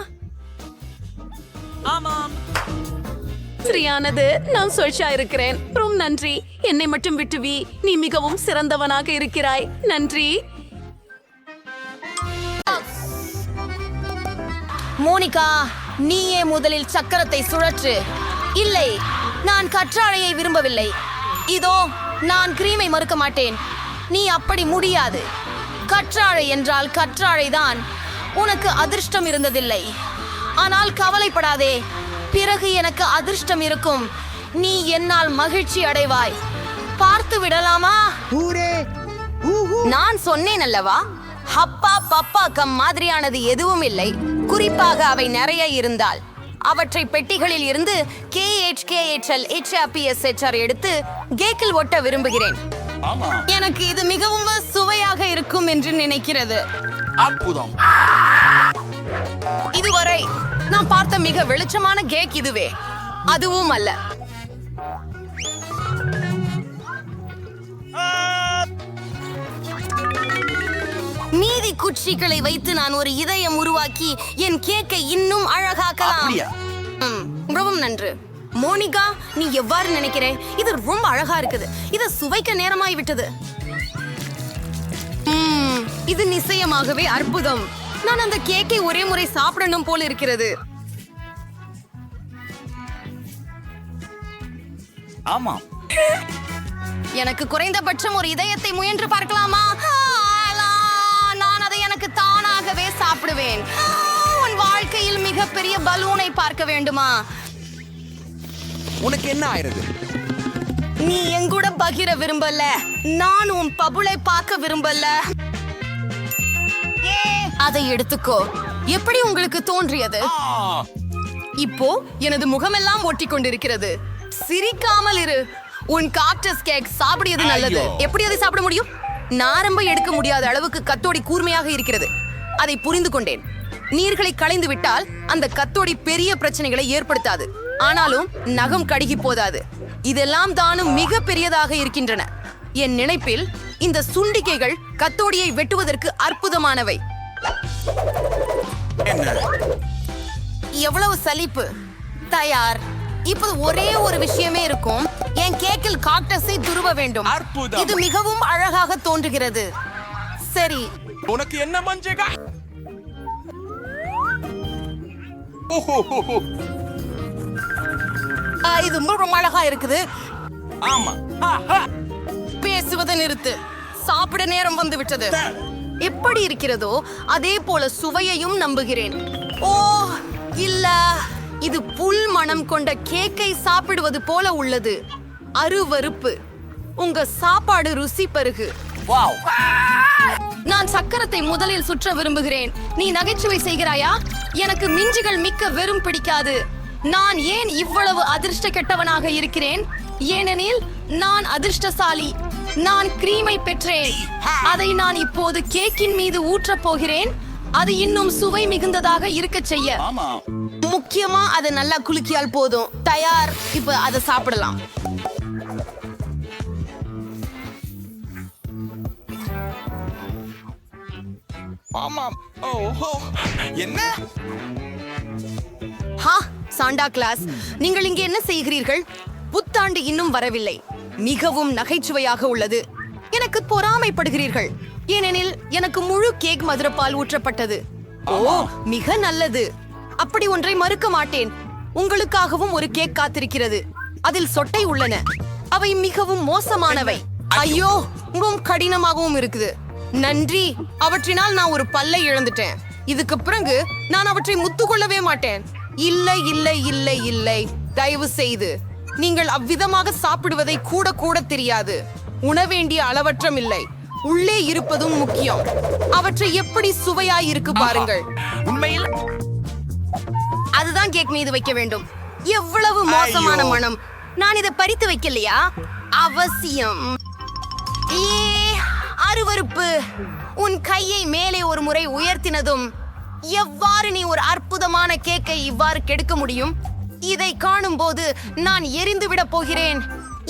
சரியானது நான் சொல்ஷா இருக்கிறேன் ரொம்ப நன்றி என்னை மட்டும் விட்டுவி நீ மிகவும் சிறந்தவனாக இருக்கிறாய் நன்றி மோனிகா நீயே முதலில் சக்கரத்தை சுழற்று இல்லை நான் கற்றாழையை விரும்பவில்லை இதோ நான் கிரீமை மறுக்க மாட்டேன் நீ அப்படி முடியாது கற்றாழை என்றால் கற்றாழைதான் உனக்கு அதிர்ஷ்டம் இருந்ததில்லை ஆனால் கவலைப்படாதே பிறகு எனக்கு அதிர்ஷ்டம் இருக்கும் நீ என்னால் மகிழ்ச்சி அடைவாய் பார்த்து விடலாமா நான் சொன்னேன் அல்லவா ஹப்பா பப்பா கம் மாதிரியானது எதுவும் இல்லை குறிப்பாக அவை நிறைய இருந்தால் அவற்றை பெட்டிகளில் இருந்து KHKHL HRPSHR எடுத்து கேக்கில் ஒட்ட விரும்புகிறேன் எனக்கு இது மிகவும் சுவையாக இருக்கும் என்று நினைக்கிறது அற்புதம் இதுவரை நான் பார்த்த மிக வெளிச்சமான கேக் இதுவே அதுவும் அல்ல மீதி குச்சிகளை வைத்து நான் ஒரு இதயம் உருவாக்கி என் கேக்கை இன்னும் அழகாக்கலாம் ரொம்ப நன்று மோனிகா நீ எவ்வாறு நினைக்கிறே இது ரொம்ப அழகா இருக்குது இதை சுவைக்க நேரமாய் விட்டது இது நிச்சயமாகவே அற்புதம். நான் அந்த கேக்கை ஒரே முறை சாப்பிடணும் போல இருக்கிறது. ஆமாம், எனக்கு குறைந்தபட்சம் ஒரு இதயத்தை முயன்று பார்க்கலாமா? நான் அதை எனக்கு தானாகவே சாப்பிடுவேன். உன் வாழ்க்கையில் மிகப்பெரிய பலூனை பார்க்க வேண்டுமா? உனக்கு என்ன ஆயிருது? நீ எங்கூட பகிர விரும்பல. நான் உன் பபுளை பார்க்க விரும்பல. அதை எடுத்துக்கோ. எப்படி உங்களுக்கு தோன்றியது? இப்போ எனது முகமெல்லாம் ஒட்டி கொண்டிருக்கிறது. சிரிக்காமல் இரு. உன் காக்டஸ் கேக் சாப்பிடியது நல்லது. எப்படி அதை சாப்பிட முடியும்? நாரம்ப எடுக்க முடியாத அளவுக்கு கத்தோடி கூர்மையாக இருக்கிறது. அதை புரிந்து கொண்டேன். நீர்களை களைந்து விட்டால் அந்த கத்தோடி பெரிய பிரச்சனைகளை ஏற்படுத்தாது. ஆனாலும் நகம் கடுகி போதாது. இதெல்லாம் தானும் மிக பெரியதாக இருக்கின்றன. என் நினைப்பில் இந்த சுண்டிக்கைகள் கத்தோடியை வெட்டுவதற்கு அற்புதமானவை. எவ்வளவு சலிப்பு. தயார். இப்போது ஒரே ஒரு விஷயமே இருக்கும். என் கேக்கில் காக்டஸை துருவ வேண்டும். இது மிகவும் அழகாக தோன்றுகிறது. சரி, உனக்கு என்ன மஞ்சகா? இது ரொம்ப அழகா இருக்குது. ஆமா, பேசுவதை நிறுத்து. சாப்பிட நேரம் வந்து விட்டது. எப்படி இருக்கிறதோ அதே போல சுவையையும் நம்புகிறேன். ஓ இல்ல, இது புல் மணம் கொண்ட கேக்கை சாப்பிடுவது போல உள்ளது. அருவருப்பு. உங்க சாப்பாடு ருசி பருகு. நான் சக்கரத்தை முதலில் சுற்ற விரும்புகிறேன். நீ நகைச்சுவை செய்கிறாயா? எனக்கு மிஞ்சுகள் மிக்க வெறும் பிடிக்காது. நான் ஏன் இவ்வளவு அதிர்ஷ்ட கெட்டவனாக இருக்கிறேன்? ஏனெனில் நான் அதிர்ஷ்டசாலி. நான் கிரீமை பெற்றேன். அதை நான் இப்போது கேக்கின் மீது ஊற்றப் போகிறேன். அது இன்னும் சுவை மிகுந்ததாக இருக்க செய்ய. முக்கியமா அதை நல்லா குலுக்கியால் போதும். தயார். இப்ப அதை சாப்பிடலாம். ஆமாம். ஓஹோ, என்ன? ஹா, சாண்டா கிளாஸ், நீங்கள் இங்கே என்ன செய்கிறீர்கள்? புத்தாண்டு இன்னும் வரவில்லை. மிகவும் நகைச்சுவையாக உள்ளது. எனக்கு பொறாமைப்படுகிறீர்கள். ஏனெனில் எனக்கு முழு கேக் மதுரப்பால் ஊற்றப்பட்டது. ஓ, மிக நல்லது. அப்படி ஒன்றை மறுக்க மாட்டேன். உங்களுக்காகவும் ஒரு கேக் காத்திருக்கிறது. அதில் சொட்டை உள்ளன. அவை மிகவும் மோசமானவை. ஐயோ, மிகவும் கடினமாகவும் இருக்குது. நன்றி. அவற்றினால் நான் ஒரு பல்லை இழந்துட்டேன். இதுக்கு பிறகு நான் அவற்றை முத்துக்கொள்ளவே மாட்டேன். இல்லை இல்லை இல்லை இல்லை, தயவு செய்து. நீங்கள் அவ்விதமாக சாப்பிடுவதை கூட கூட தெரியாது. உணவேண்டிய அளவற்றம் இல்லை. உள்ளே இருப்பதும் முக்கியம். அவற்றை எப்படி சுவையாய் இருக்கு பாருங்கள். உண்மையில் அதுதான் கேக் மீது வைக்க வேண்டும். எவ்வளவு மோசமான மனம். நான் இதை பறித்து வைக்கலையா? அவசியம். அருவருப்பு. உன் கையை மேலே ஒரு முறை உயர்த்தினதும் எவ்வாறு நீ ஒரு அற்புதமான கேக்கை இவ்வாறு கெடுக்க முடியும்? இதை காணும் போது நான் எரிந்து விட போகிறேன்.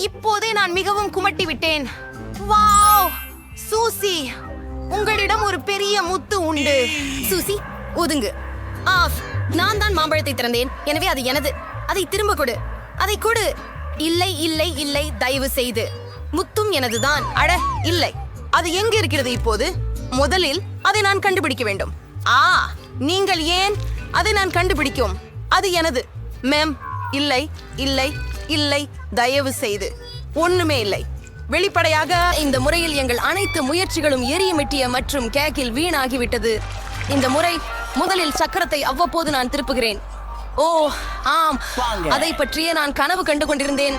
இப்போதே நான் மிகவும் குமட்டி விட்டேன். வாவ், சூசி, உங்களிடம் ஒரு பெரிய முத்து உண்டு. சூசி, ஒதுங்கு. ஆஃப். நான் தான் மாம்பழத்தை திறந்தேன், எனவே அது எனது. அதை திரும்ப கொடு. அதை கொடு. இல்லை இல்லை இல்லை, தயவு செய்து. முத்தும் எனதுதான். அட இல்லை, அது எங்க இருக்கிறது இப்போது? முதலில் அதை நான் கண்டுபிடிக்க வேண்டும். நீங்கள் ஏன்? அதை நான் கண்டுபிடிக்கும். அது எனது. மேம், இல்லை இல்லை இல்லை, தயவு செய்து. ஒண்ணுமே இல்லை. வெளிப்படையாக இந்த முறையில் எங்கள் அனைத்து முயற்சிகளும் எரியமிட்டிய மற்றும் கேக்கில் வீணாகிவிட்டது. இந்த முறை முதலில் சக்கரத்தை அவ்வப்போது நான் திருப்புகிறேன். ஓ ஆம், அதை பற்றியே நான் கனவு கண்டு கொண்டிருந்தேன்.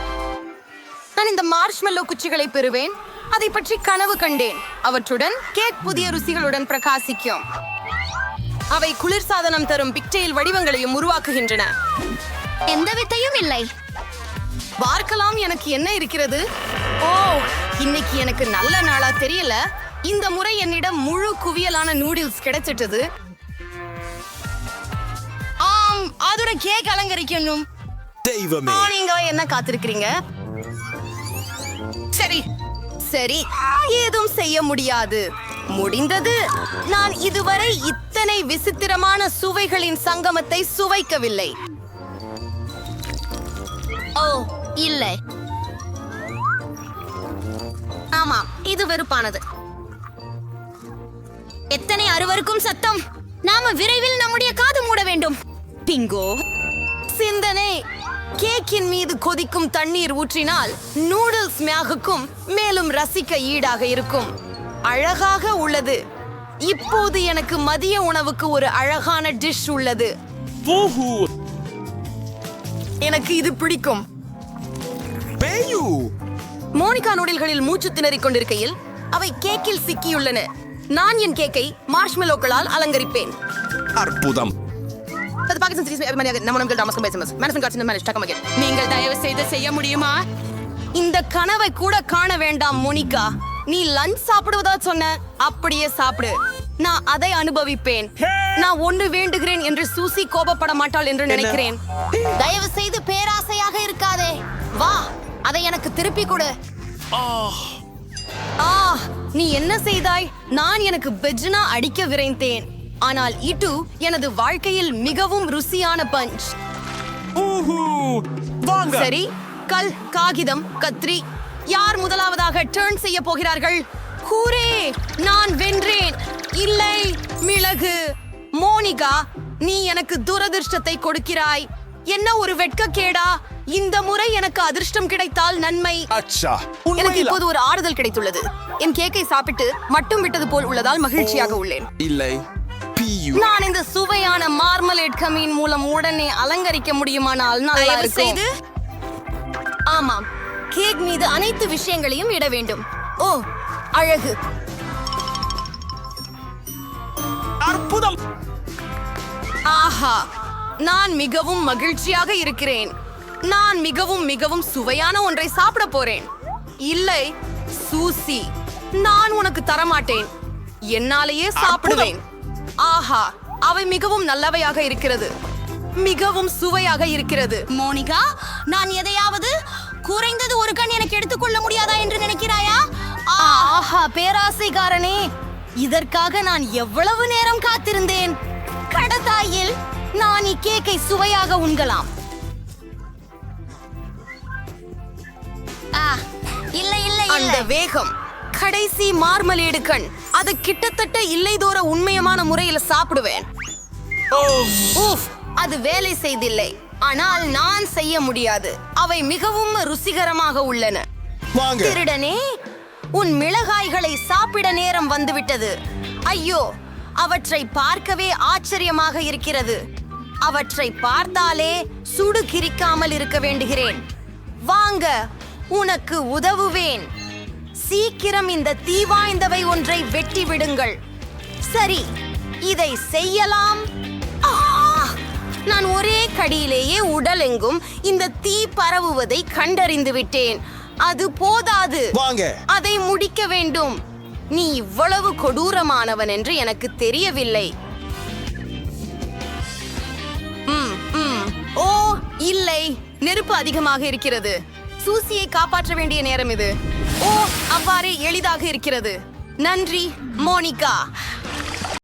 நான் இந்த மார்ஷ்மெல்லோ குச்சிகளை பெறுவேன். அதை பற்றி கனவு கண்டேன். அவற்றுடன் கேக் புதிய ருசிகளுடன் பிரகாசிக்கும். அவை குளிர்சாதனம் தரும் பிக்டெயில் வடிவங்களையும் உருவாக்குகின்றன. எந்த வித்தையும் இல்லை. பார்க்கலாம் எனக்கு என்ன இருக்கிறது. ஓ, இன்னைக்கு எனக்கு நல்ல நாளா தெரியல. இந்த முறை என்னிடம் முழு குவியலான நூடுல்ஸ் கிடைச்சிட்டது. ஆம், அதோட கேக் அலங்கரிக்கணும். தெய்வமே, நீங்க என்ன காத்திருக்கிறீங்க? சரி சரி, ஏதும் செய்ய முடியாது. முடிந்தது. நான் இதுவரை இத்தனை விசித்திரமான சுவைகளின் சங்கமத்தை சுவைக்கவில்லை. ஓ இல்லை, ஆமாம், இது வெறுப்பானது. எத்தனை அருவருக்கும் சத்தம். நாம விரைவில் நம்முடைய காது மூட வேண்டும். பிங்கோ சிந்தனை. கேக்கின் மீது கொதிக்கும் தண்ணீர் ஊற்றினால் நூடுல்ஸ் மியாகுக்கும் மேலும் ரசிக்க ஈடாக இருக்கும். அழகாக உள்ளது. இப்போது எனக்கு மதிய உணவுக்கு ஒரு அழகான டிஷ் உள்ளது. எனக்கு இது பிடிக்கும். பேயு மோனிகா நூடில்களில் மூச்சு திணறிக் கொண்டிருக்கையில் அவை கேக்கில் சிக்கியுள்ளன. நான் என் கேக்கை மார்ஷ்மெலோக்களால் அலங்கரிப்பேன். அற்புதம். நீங்கள் தயவு செய்து செய்ய முடியுமா? இந்த கனவை கூட காண வேண்டாம் மோனிகா. நீ லஞ்ச் சாப்பிடுவதா சொன்ன, அப்படியே சாப்பிடு. நான் அதை அனுபவிப்பேன். நான் ஒன்று வேண்டுகிறேன் என்று சூசி கோபப்பட மாட்டாள் என்று நினைக்கிறேன். தயவு செய்து பேராசையாக இருக்காதே. வா, அதை எனக்கு திருப்பி கொடு. நீ என்ன செய்தாய்? நான் எனக்கு பெஜ்னா அடிக்க விரைந்தேன். ஆனால் இட்டு எனது வாழ்க்கையில் மிகவும் ருசியான பஞ்ச். சரி, கல், காகிதம், கத்ரி. யார் முதலாவதாக டர்ன் செய்ய போகிறார்கள்? ஹூரே, நான் வென்றேன். இல்லை, மிளகு. மோனிகா, நீ எனக்கு துரதிர்ஷ்டத்தை கொடுக்கிறாய். என்ன ஒரு வெட்கக்கேடா. இந்த முறை எனக்கு அதிர்ஷ்டம் கிடைத்தால் நன்மை. எனக்கு இப்போது ஒரு ஆறுதல் கிடைத்துள்ளது. என் கேக்கை சாப்பிட்டு மட்டும் விட்டது போல் உள்ளதால் மகிழ்ச்சியாக உள்ளேன். இல்லை, நான் இந்த சுவையான மார்மலேட் கமீன் மூலம் உடனே அலங்கரிக்க முடியுமானால் நல்லா இருக்கும். ஆமாம், கேக் மீது அனைத்து விஷயங்களையும் இட வேண்டும். ஓ, அழகு. அற்புதம். ஆஹா, நான் மிகவும் மகிழ்ச்சியாக இருக்கிறேன். நான் மிகவும் மிகவும் சுவையான ஒன்றை சாப்பிட போறேன். இல்லை, சூசி, நான் உனக்கு தரமாட்டேன். என்னாலேயே சாப்பிடுவேன். ஆஹா, அவை மிகவும் நல்லவையாக இருக்கிறது. மிகவும் சுவையாக இருக்கிறது. மோனிகா, நான் எதையாவது குறைந்தது ஒரு கண் எனக்கு எடுத்துக்கொள்ள முடியாதா என்று நினைக்கிறாயா? ஆஹா, பேராசைக்காரனே, இதற்காக நான் எவ்வளவு நேரம் காத்திருந்தேன். கடத்தாயில் நான் இக்கேக்கை சுவையாக உண்கலாம். இல்லை இல்லை, அந்த வேகம். கடைசி மார்மலேடு கண். அது கிட்டத்தட்ட இல்லைதோற உண்மையமான முறையில் சாப்பிடுவேன். அது வேலை செய்தில்லை. ஆனால் நான் செய்ய முடியாது. அவை மிகவும் ருசிகரமாக உள்ளன. திருடனே, உன் மிளகாய்களை சாப்பிட நேரம் வந்துவிட்டது. ஐயோ, அவற்றை பார்க்கவே ஆச்சரியமாக இருக்கிறது. அவற்றை பார்த்தாலே சுடு கிரிக்காமல் இருக்க வேண்டுகிறேன். வாங்க, உனக்கு உதவுவேன். சீக்கிரம் இந்த தீவாய்ந்தவை ஒன்றை வெட்டி விடுங்கள். சரி, இதை செய்யலாம். நான் ஒரே கடியிலேயே உடலெங்கும் இந்த தீ பரவுவதை கண்டறிந்து விட்டேன். அது போதாது, அதை முடிக்க வேண்டும். நீ இவ்வளவு கொடூரமானவன் என்று எனக்கு தெரியவில்லை. ஓ இல்லை, நெருப்பு அதிகமாக இருக்கிறது. சூசியை காப்பாற்ற வேண்டிய நேரம் இது. ஓ, அவ்வாறே எளிதாக இருக்கிறது. நன்றி மோனிகா.